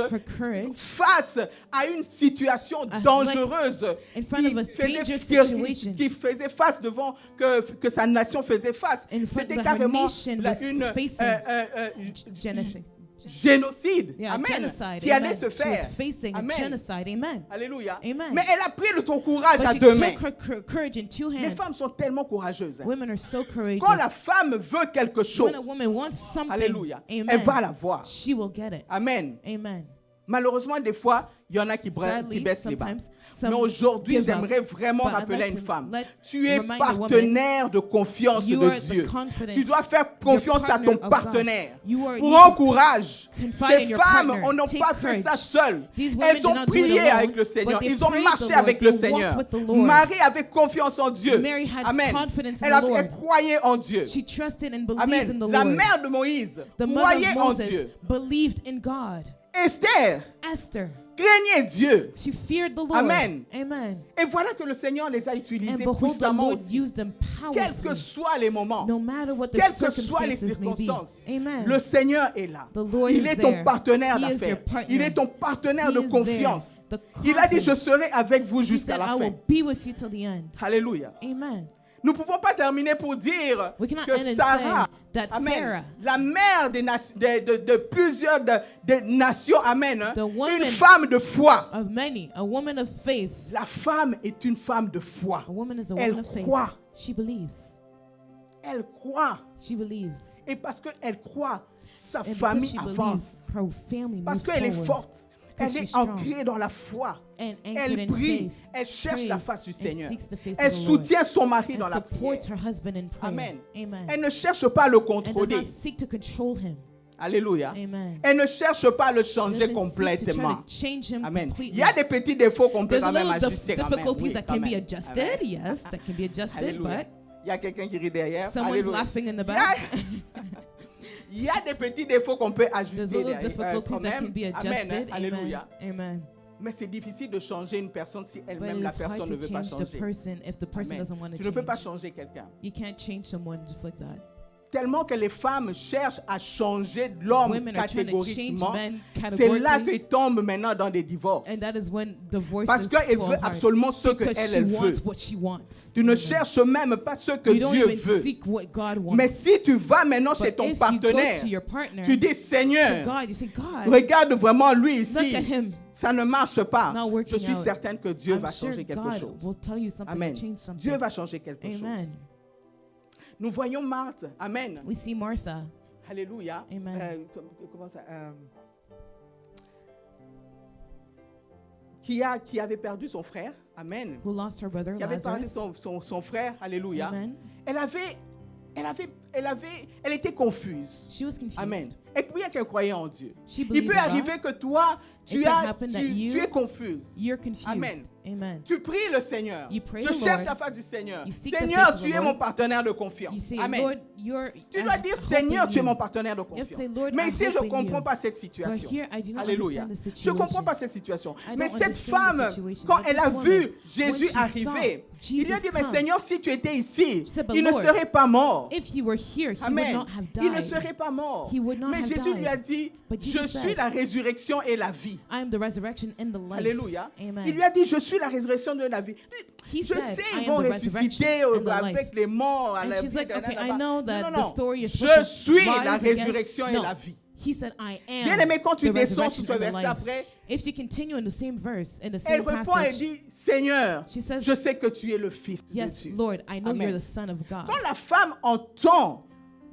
face à une situation like, dangereuse in front of a dangerous situation. qui faisait face devant que sa nation faisait face. In front C'était that her carrément nation was génocide. Yeah, Amen. genocide. Qui Amen. allait se She faire. was facing Amen. a genocide. Amen. Alléluia. Amen. Mais elle a pris son courage But à she deux mains. took her courage in two Les hands. femmes sont tellement courageuses. Hein. Women are so courageous. Quand la femme veut quelque chose, When a woman wants something, Alléluia, amen, elle va l'avoir. she will get it. Amen. Amen. Malheureusement, des fois, il y en a qui Sadly, baissent les bras. sometimes Mais some aujourd'hui, give up. j'aimerais vraiment But I'd rappeler à like une to femme, remind tu es the woman, partenaire de confiance you de are the Dieu. confident- Tu dois faire confiance à partner ton of God. partenaire. You are- Pour you encourage. confide Ces in your femmes, partner. on n'a Take pas fait ça courage. seules. These women Elles did ont not do it prié alone, avec le Seigneur. but they Ils ont prayed marché the avec Lord. le They walked Seigneur. with the Lord. Marie avait confiance en Dieu. Mary had Amen. confidence in Elle, the Lord. elle croyait en Dieu. She trusted and believed Amen. in the La Lord. mère de Moïse The mother croyait of en Moses Dieu. believed in God. Esther Esther, craignait Dieu. she feared the Lord. Amen. Amen. Et voilà que le Seigneur les a And utilisés behold, the puissamment Lord aussi. used them Quels que powerfully. soient les moments, No matter what the quelles que soient les circumstances may be. circonstances, Amen. le Seigneur est là. The Lord Il is est ton there. partenaire He is d'affaires. your partner. Il est ton partenaire He de is confiance. there. The Il a dit, je confidence. serai avec vous He jusqu'à said, la I fin. will be with you till the end. Alléluia. Amen. Nous ne pouvons pas terminer pour dire We cannot que end and Sarah, say that amen, Sarah, la mère de plusieurs de nations, amen, hein, The woman une femme de foi. of many, a woman of faith. La femme est une femme de foi. A woman is a Elle woman of faith. croit. She believes. Elle croit. She believes. Et parce qu'elle croit, sa And because famille she avance. believes, her family Parce moves qu'elle est forward. forte. Elle Because est she's strong. ancrée dans la foi. And anchored Elle in prie. faith, Elle cherche prays, la face du and Seigneur. seeks the face Elle of the Lord, soutient son mari dans and la prière. supports her husband in prayer. Amen. Amen. Elle ne cherche pas à le And does contrôler. not seek to control him. Alléluia. Amen. Elle ne cherche pas à le She changer doesn't seek to try complètement. to change him Amen. completely. Il y a des petits défauts qu'on peut There's a quand même little ajuster. quand même. difficulties Oui, that quand can be même. adjusted. Amen. Yes, that can be adjusted, Alléluia. but Il y a quelqu'un qui rit derrière. someone's Alléluia. laughing in the Il y a- back. Il y a des petits défauts qu'on peut ajuster There's little derrière, difficulties quand that même. can be Amen. adjusted. Alléluia. Amen. Amen. Mais c'est difficile de changer une personne si But elle-même, la it's hard personne ne to veut pas change the changer. person if the person Amen. doesn't want to Tu ne peux pas change. changer quelqu'un. You can't change someone just like that. Tellement que les femmes cherchent à changer l'homme Women are trying to change catégoriquement, men c'est là categorically. qu'ils tombent maintenant dans des divorces. And that is when divorces Parce qu'elle fall veut hard. absolument ce Because qu'elle she elle veut. wants what she wants. Tu ne Amen. cherches même pas ce que You don't Dieu even veut. seek what God wants. Mais si tu vas maintenant chez But ton if you go partenaire, to your partner, tu dis to Seigneur, God, you say, God, regarde vraiment lui look ici. at him. Ça ne marche pas. It's not working Je suis out. certaine que Dieu I'm va sure changer quelque God chose. will tell you something Amen. to change something. Dieu va changer quelque chose. Amen. Nous voyons Marthe. Amen. We see Martha. Alléluia. Amen. Comment ça qui avait perdu son frère, amen, who lost her brother qui avait perdu Lazarus. son frère, alléluia, Amen. elle était confuse. She was confused. Amen. Et puis qu'elle croyait en Dieu. She Il believed peut in God. arriver que toi, It could happen that tu es confuse. You're confused. Amen. Amen. Tu pries le Seigneur. You pray Je the cherche Lord. la face du Seigneur. You seek the Seigneur, face of tu the es Lord. mon partenaire de You confiance. say, Amen. Lord, you're. Tu dois dire, Seigneur, tu es mon partenaire de You have to confiance. say, Lord, Mais I ici, je hope ne in comprends you. pas cette But situation. here, I do not Alléluia. understand the Je ne situation. comprends pas cette situation. I Mais don't cette understand femme, the situation. quand But elle this a woman, vu when Jésus she arriver, saw il lui a Jesus dit, mais come, Seigneur, si tu étais ici, she said, but il ne Lord, serait pas mort. if you were here, he would Amen. not have Il ne died. serait pas mort. He would not Mais have Jésus lui a died. dit, But je Jesus suis said, la résurrection et la vie. I am the resurrection and the life. Alléluia. Amen. Il lui a dit, je suis la résurrection de la vie. He Je said, sais, I ils am vont the ressusciter resurrection and the avec life. les morts à And la she's vie. like, okay, I know that Non, the non. story is Je supposed to suis la rise again. résurrection et No. la vie. He said, I am Bien aimé, quand tu the descends sur resurrection ce and the verset life. après, If you continue in the same verse, in the elle same répond et passage, dit, Seigneur, she says, je sais que tu es le Fils de yes, Dieu. Lord, I know Amen. you're the Son of God. Quand la femme entend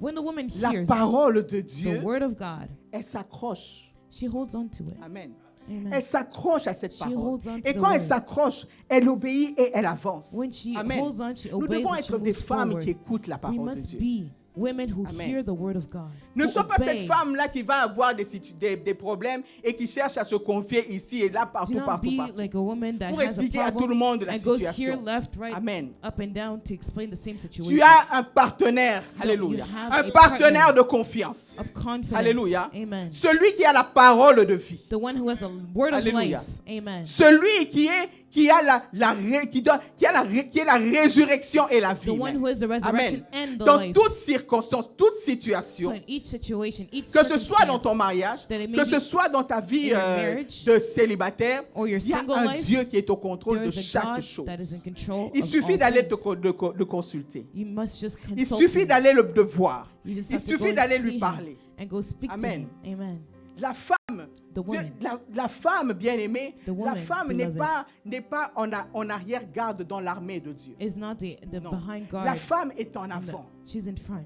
When the woman la hears parole de the Dieu, word of God, elle s'accroche. she holds on to it. Amen. Amen. Elle s'accroche à cette She parole. holds on to Et the quand elle word. s'accroche, elle obéit et elle avance. When she Amen. holds on, she Nous obeys devons and she être des moves femmes forward. qui écoutent la We parole de must Dieu. be women who Amen. hear the word of God. Ne who sois pas cette obey. femme-là qui va avoir des problèmes et qui cherche à se confier ici et là, Do partout, not partout, be partout. like a woman that Pour has a expliquer à tout le problem monde la and goes here, situation. left, right, Amen. up and down to explain the same situation. Tu as un partenaire, No, alléluia, you have un a partenaire partner de confiance. of confidence. Alléluia. Amen. Celui qui a la parole de vie. The one who has a word of Alléluia. life. Amen. Celui qui est la résurrection et la vie. The one who is the resurrection Amen. and the Dans life. toute circonstance, toute So situation, in each situation, each que ce soit dans circumstance, ton mariage, that it may que be ce soit dans ta vie in your marriage, de célibataire, or your il y a single un life, Dieu qui est au contrôle there de is a chaque God chose. that is in control Il of suffit all d'aller things. le consulter. You must just Il consult suffit him. d'aller le voir. You just Il have to go suffit and d'aller see lui him parler. and go speak Amen. to him. Amen. La femme, The woman. la femme bien-aimée, The la woman, femme beloved. n'est pas en arrière-garde dans l'armée de Dieu. Is not the Non. behind guard. La femme est en in the- avant. she's in front.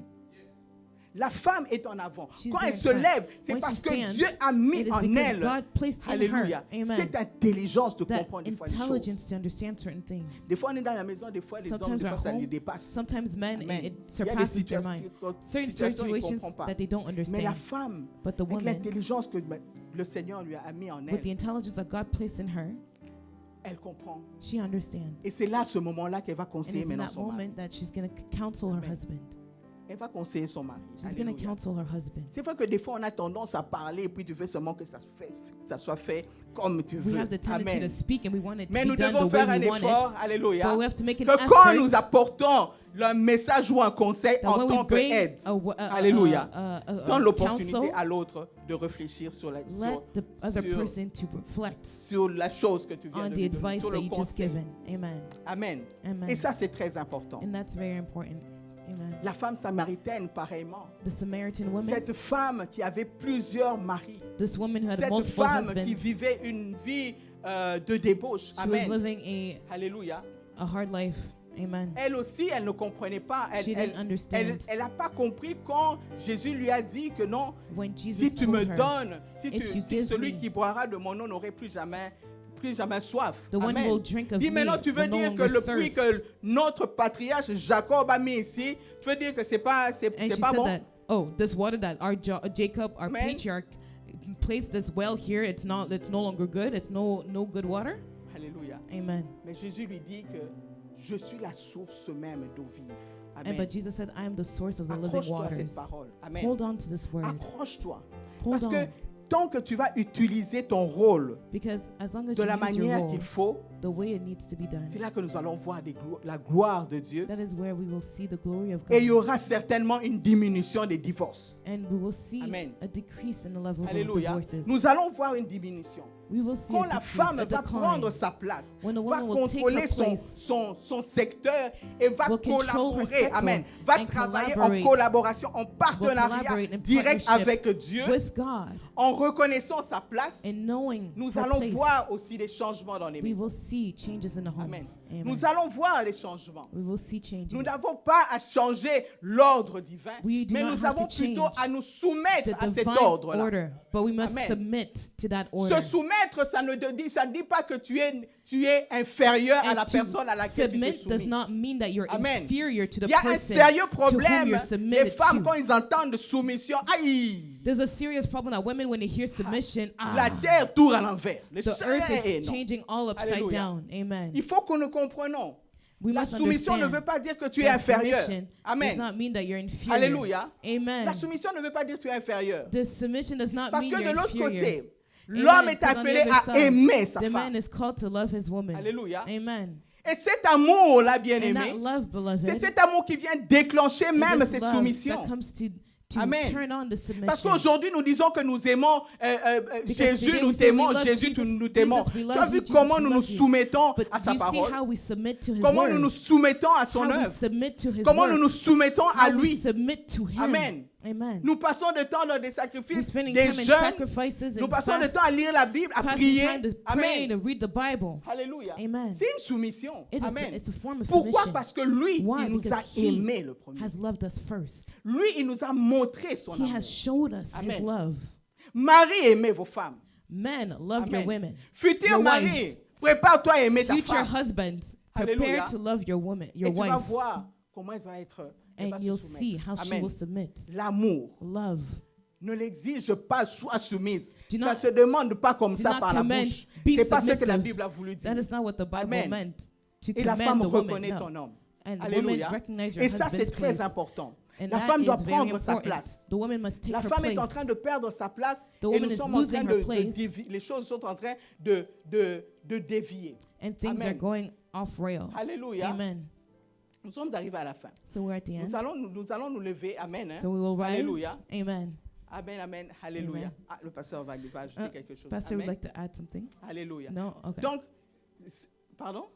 La femme est en avant. She's Quand there elle in se front. lève, c'est When parce she que stands, Dieu a mis It is en because elle, God placed in alléluia, her. Amen. cette intelligence de That comprendre des fois les choses. intelligence to understand certain things. Des fois, on est dans la maison, des fois, les hommes, Sometimes des fois, we're ça les home. dépasse. Sometimes men, Amen. it Il y a des surpasses their mind. Certain situations ils ne situations comprennent pas. that they don't Mais la understand. femme, But the avec woman, l'intelligence que le Seigneur lui a mis en with the elle, intelligence that God placed in her, elle comprend. she understands. Et c'est là, ce moment-là, qu'elle va And conseiller it's in maintenant that son mari. moment that she's going to counsel her Amen. husband. Elle va conseiller son mari. She's going to Alléluia. counsel her husband. C'est vrai que des fois, on a tendance à parler et puis tu veux seulement que ça soit fait comme tu We veux. have the tendency to Amen. speak and we want it to Mais be nous done devons the way faire un we want effort, it. alléluia, But we have to make an que quand nous effort apportons le message ou un conseil that en when tant we bring qu'aide, a alléluia, donne counsel, l'opportunité à l'autre de réfléchir sur la chose que tu viens on de the lui donner, advice sur that le you just conseil. given. Amen. Amen. Amen. Et ça, c'est très important. And that's very important. Amen. La femme samaritaine, pareillement. The Samaritan woman, Cette femme qui avait plusieurs maris. this woman who had Cette multiple femme qui husbands, vivait une vie de débauche. she was Amen. living Alléluia. a hard life. Amen. Elle aussi, elle ne comprenait pas. She didn't understand. Elle n'a pas compris quand Jésus lui a dit que non, When Jesus si tu told me her, donnes, si if you si give celui me, qui boira de mon eau n'aurait plus jamais soif. the one who Amen. will drink of Dis me maintenant, tu veux will no dire que longer le puits thirst. que notre patriarche Jacob a mis ici, tu veux dire que c'est pas And she pas said bon? that, oh, this water that our Jacob, our Amen. patriarch, placed this well here, it's no longer good. It's no good water. Alléluia. Amen. Mais Jésus lui dit que je suis la source même d'eau vive. And Amen. but Jesus said, I am the source of the living Accroche-toi à cette waters. parole. Amen. Hold on to this word. Accroche-toi. Hold Parce que on. tant que tu vas utiliser ton rôle Because as long as de you la use your manière role, qu'il faut, the way it needs to be done, c'est là que nous allons voir la gloire de Dieu. that is where we will see the glory of Et il y God. aura certainement une diminution des divorces. And we will see Amen. a decrease in the levels of Alléluia. divorces. Nous allons voir une diminution. We will see Quand a la decrease, femme a va decline. prendre sa place, When the va woman will take contrôler her place, son secteur et va will control her collaborer, sector amen, va and travailler en collaborate, collaboration, en will partenariat collaborate in direct partnership avec Dieu, with God, en reconnaissant sa place, and knowing nous her allons place, voir aussi des changements dans les we maisons. will see changes in the Amen. homes. Amen. Nous allons voir les changements. We will see changes. Nous n'avons pas à changer l'ordre divin, We do mais not nous have avons to plutôt change à nous soumettre the à cet divine ordre-là. order, but we must Amen. submit to that order. Se soumettre soumettre, ça ne dit pas que tu es inférieur à And la to personne à laquelle tu te submit does soumis. not mean that you're Amen. inferior to the Il y a un person sérieux to whom problème. you're Les submitted femmes, quand to. ils entendent soumission, aïe, There's a serious problem that women, when they hear submission, la terre tourne à l'envers. Le the earth ciel, is non. changing all upside Alléluia. down. Amen. Il faut que nous comprenions. We La must soumission ne understand veut pas dire que tu es that inférieur. submission does Amen. not mean that you're inferior. Alléluia. Amen. La soumission ne veut pas dire que tu es inférieur. The submission does not Parce mean que de you're l'autre inferior. côté, Amen. l'homme est Because on the appelé other à side, aimer sa the man femme. is called to love his woman. Alléluia. Amen. Et cet amour-là, And bien-aimé, that love, beloved, c'est cet amour qui vient déclencher is même this cette love soumission. that comes to Amen. turn on the submission. Parce qu'aujourd'hui, nous disons que nous aimons Because Jésus, today nous we say we t'aimons, love Jésus, Jesus, nous t'aimons. Jesus, we Tu love as vu you, Jesus, comment we nous nous love you. soumettons But à do sa you see parole? how we submit to his Comment word? nous nous soumettons à son How we œuvre? submit to his Comment word? nous nous soumettons à How we lui? submit to him? Amen. Amen. Nous passons de temps dans des We're sacrifices, spending des time in jeûnes. sacrifices Nous and passons de fasts, temps à lire la Bible, à passing prier. time to pray, Amen. to read the Bible. Alléluia. Amen. C'est une soumission. It is Amen. it's a form of Pourquoi? submission. Parce que lui, Why? il nous a Because he aimés le premier. has loved us first. Lui, il nous a montré son He amour. has showed us his Amen. love. Marie, aimez vos femmes. Men, love your Amen. women. Futur Your mari, wives. prépare-toi à aimer ta Future femme. husbands, Alléluia. prepare to love your woman, Et your tu vas wife. voir comment elle va être. Elle va And se you'll soumettre. see how she Amen. will submit. L'amour Love. ne l'exige pas, sois soumise. Do Ça not- se demande pas comme do ça not par la command, bouche. be C'est pas ce que la submissive. Bible a voulu dire. That is not what the Bible Amen. meant. To Et la command femme the woman. reconnaît No. ton homme. And the Alléluia. woman recognize your Et ça, c'est husband's très place. important. And La that femme is doit very prendre sa important. place. The woman must take La her femme place. est en train de perdre sa place The et woman nous is sommes en losing train her de place. les choses sont en train de dévier. And things are Amen. going off rail. Alléluia. Amen. Nous sommes arrivés à la fin. So we're at the end. Nous allons nous lever. Amen. hein. So we will rise. Alléluia. Amen. Amen, amen. Alléluia. Amen. Ah, le pasteur va ajouter quelque chose. Pastor would Amen. like to add something. Alléluia. No? Okay. Donc, pardon?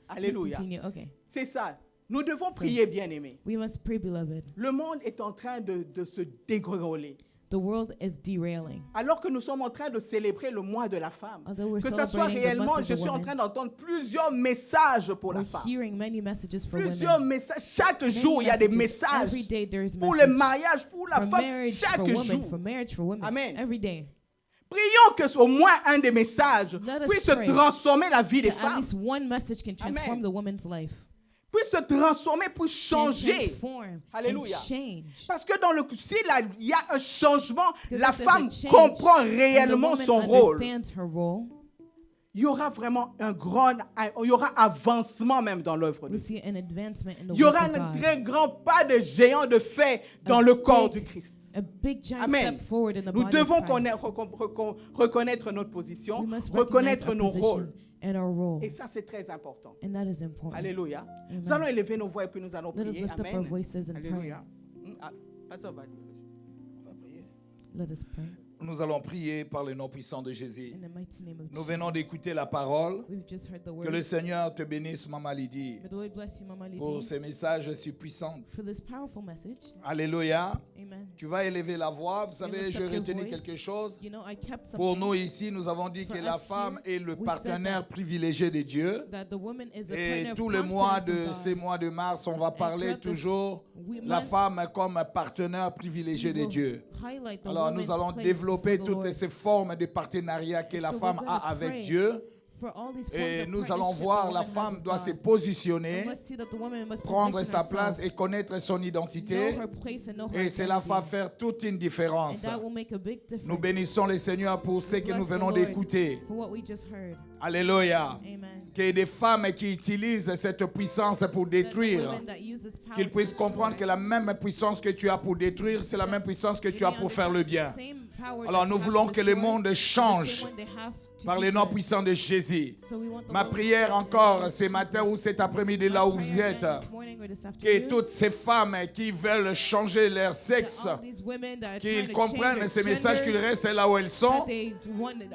We Alléluia. continue. Okay. C'est ça. Nous devons prier, bien-aimés. We must pray, beloved. Le monde est en train de se dégringoler. The world is derailing. Alors que nous sommes en train de célébrer le mois de la femme, Although we're que ce soit celebrating the réellement, month of je the suis en woman, train d'entendre plusieurs messages pour la we're femme. hearing many messages for Plusieurs women. messages. Chaque Many jour, il y a des messages. messages Every day there is pour le message. mariage, pour la For femme. marriage Chaque for women, jour. for marriage for women. Amen. Every day. Prions que au moins un des messages Let us puisse pray transformer la vie des That at femmes, least one message can transform Amen. the woman's life. puisse se transformer, puisse Can changer. transform Alléluia. and change. Parce que il y a un changement, Because la if there's a femme change comprend and the réellement woman son rôle. understands her role, Il y aura vraiment il y aura avancement même dans l'œuvre de we Dieu. see an advancement in the Il y work aura of un God. très grand pas de géant de fait dans le corps du Christ. A big giant Amen. step forward in the Nous body of devons Christ. reconnaître notre position, We must reconnaître recognize nos our position rôles. and our role. Et ça, c'est très important. And that is important. Alléluia. Amen. Nous allons élever nos voix et puis nous allons Let us prier. lift up our Amen. voices and pray. Alléluia. Pasteur va dire. Let us pray. Nous allons prier par le nom puissant de Jésus. In the mighty name of Nous Jesus. venons d'écouter la parole. We've just heard the Que le word. Seigneur te bénisse, Maman Lydie, May the Lord bless you, Mama pour Lydie, ces messages si puissants. for this powerful message. Alléluia. Amen. Tu vas élever la voix. Vous savez, lift j'ai up your retenu voice. quelque chose. You know, I kept Pour something nous ici, nous avons dit que For la us femme here, est le we said partenaire that- privilégié de Dieu. that the woman is the Et partner of tout le mois confidence in de God. ces mois de mars, on va parler throughout this toujours we la must- femme comme partenaire privilégié We de will Dieu. highlight the Alors woman's nous allons place développer before the toutes Lord. ces formes de partenariat que And la so femme we're a gonna avec pray Dieu. for all these forms Et of nous allons partnership voir the la woman has femme with doit God. se We positionner, must see that the woman must prendre position sa place herself, et connaître son know identité. her place and know her Et cela va identity. faire toute une And différence. that will make a big difference. Nous bénissons le Seigneur pour ce que Bless nous the venons Lord d'écouter. for what we just heard. Alléluia. Amen. Qu'il y ait des femmes qui utilisent cette puissance pour That the détruire. women that use this power Qu'ils to puissent comprendre destroy, que la même puissance que tu as pour détruire, c'est la même puissance que they tu as may pour faire le understand bien. the same power Alors that nous they have voulons to que le destroy, monde the change same one they have to par do le nom good. puissant de Jésus. So we want the Ma Lord to prière change in the encore name of ce matin Jesus. ou cet après-midi My là où vous prayer êtes, again this morning or this que afternoon, toutes ces femmes qui veulent changer leur that sexe, all these women that are qu'ils trying to comprennent change ce their message, qu'ils genders, restent là où elles sont, that they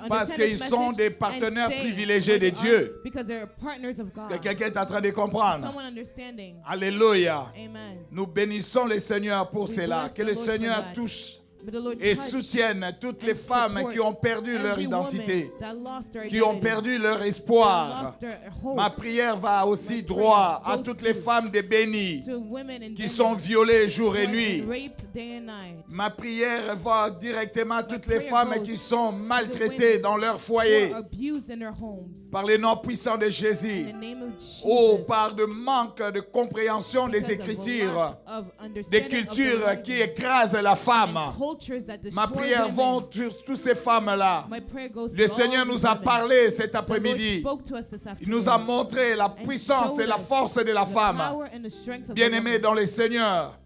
parce understand qu'ils this sont message des and partenaires stay privilégiés where de they Dieu. are because they're partners of que God. quelqu'un est en train de comprendre. Someone understanding. Alléluia. Amen. Nous bénissons le Seigneur pour We cela. bless Que the le Lord Seigneur for that. touche May the Lord et touch soutienne toutes les and femmes support qui ont perdu leur every identité, woman that lost their qui ont identity, perdu leur that espoir. lost their hope. Ma prière va aussi My droit prayer à goes toutes les to- femmes des bénies To women in qui sont violées jour et nuit. raped day and night. Ma prière va directement à toutes les prayer femmes goes qui sont to the maltraitées women dans leur Who foyer are abused in their homes. par les noms puissants de In Jésus. the name of Jesus. Oh, par de manque de compréhension des Because of a Écritures, lack of des understanding of the cultures language qui écrasent la femme. and cultures that Ma destroy prière va women. sur toutes ces femmes-là. My prayer goes Le to Seigneur all nous these a women. parlé cet The Lord après-midi. spoke to us this Il nous a afternoon. montré la puissance et la force de la The femme. power and the strength of the Bien-aimé woman. dans le Seigneur,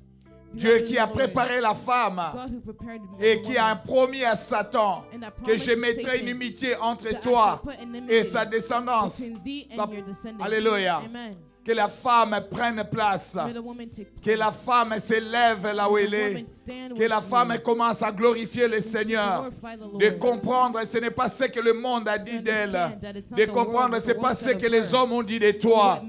Dieu qui a préparé la femme God who prepared et the qui a woman. promis à Satan And I que promise je to mettrai Satan une inimitié entre that I toi shall put an et enmity sa descendance. between thee Sa- and your descendants. Alléluia. Amen. Que la femme prenne place. May the woman take place. Que la femme s'élève là où May elle the est. woman stand Que where la she femme is. commence à glorifier le And she Seigneur. glorify the De Lord. comprendre, ce n'est pas ce que le monde a dit d'elle. De comprendre, ce n'est pas ce que les hommes ont dit de toi.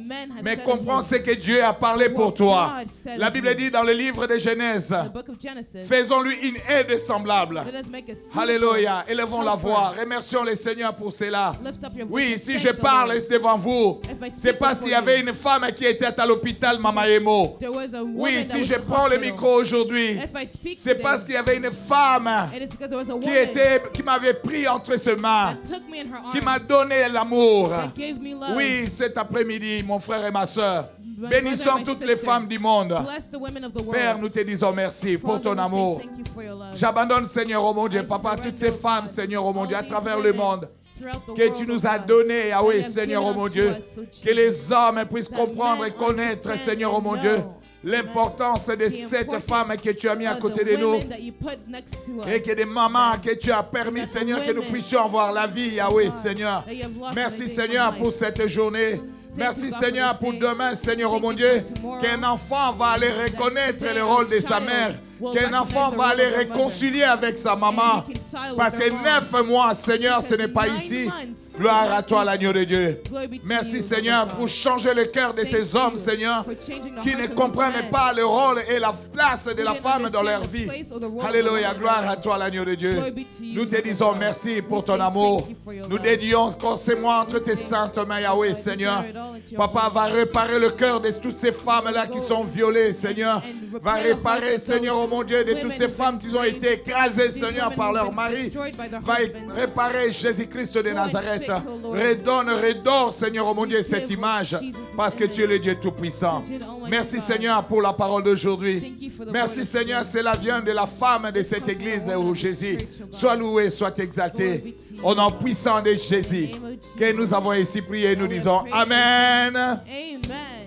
Mais comprends ce que Dieu a parlé pour toi. La Bible dit dans le livre de Genèse, The book of Genesis. faisons-lui une aide semblable. Let us make a suitable Alléluia. Élevons la helper. voix. Remercions le Seigneur pour cela. Lift up your voice Oui, and si thank je the parle Lord. devant vous, If I c'est speak parce before qu'il y avait you, une femme qui était à l'hôpital Mama Emo. there was a woman Oui, that si was je in the prends le hospital. micro aujourd'hui, If I speak c'est today, parce qu'il y avait une femme it is because there was a qui m'avait pris entre ses mains, that took me in her qui m'a arms, donné l'amour. that gave me love. Oui, cet après-midi, mon frère et ma soeur, My bénissons brother and my toutes les sister, femmes du monde. Bless the women of the world. Père, nous te disons merci pour Father, ton we say amour. thank you for your love. J'abandonne, Seigneur, oh mon Dieu, I Papa, toutes surrender, ces oh femmes, God, Seigneur, oh mon all Dieu, à these travers le women monde, throughout the que world, tu oh nous as God, donné, ah that oui, you have Seigneur, oh given mon unto Dieu, us, oh que Jesus. les hommes puissent That comprendre et men connaître, understand Seigneur, oh and mon Dieu, know l'importance de the cette importance femme que tu as mis à of côté the de nous. women that you put next to us. Et que des mamans que tu as permis, That the Seigneur, que nous women, puissions avoir la vie, Yahweh, God, Seigneur. that you have lost Merci, in the Seigneur, day pour of cette journée. Merci, you, God, Seigneur, for this pour day. demain, Seigneur, oh Thank mon you Dieu, for tomorrow. qu'un enfant va aller reconnaître today le rôle de a sa child mère, will qu'un enfant recognize the va aller role of their mother. réconcilier avec sa maman. And reconcile with Parce que their mom. 9 mois, Seigneur, ce n'est pas Because ici. 9 months, Gloire à toi, l'agneau de Dieu. Glory be to Merci, you, Seigneur, Lord God. pour changer le cœur de Thank ces hommes, you Seigneur, for changing the qui hearts ne of these comprennent men pas le rôle et la place de who la didn't femme dans leur understand the vie. place or the role of Alléluia, the woman gloire in à their toi, l'agneau de Dieu. Glory be to you, Nous te Lord disons God. merci pour We ton say amour. thank you for your Nous love. dédions constamment entre tes We say, saintes mains, Yahweh, God, Seigneur. desire it all into your Papa holy va hands. réparer le cœur de toutes ces femmes-là qui sont violées, Seigneur. and Va repair the hearts réparer, of Seigneur, those oh mon Dieu, de toutes women ces who've femmes been qui ont été raped, écrasées, these Seigneur, women par who've leur been mari. destroyed by their Va husbands. réparer Jésus-Christ de Go and Nazareth. fix, oh Lord. Redonne, redore, Seigneur, oh mon Dieu, cette Give image. Jesus Parce que image. tu es le Dieu Tout-Puissant. Because you're the Almighty Merci, God. Seigneur, pour la parole d'aujourd'hui. Thank you for the Merci, word of Seigneur, today. cela vient de la femme de cette comes from église, the woman oh of this Jésus. church, oh God. Sois loué, sois exalté. Glory be to you, Au nom God. puissant de Jésus, In the name of Jesus. que nous avons ici prié, nous we have disons prayed. Amen. Amen.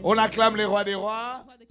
On acclame les rois des rois. Father,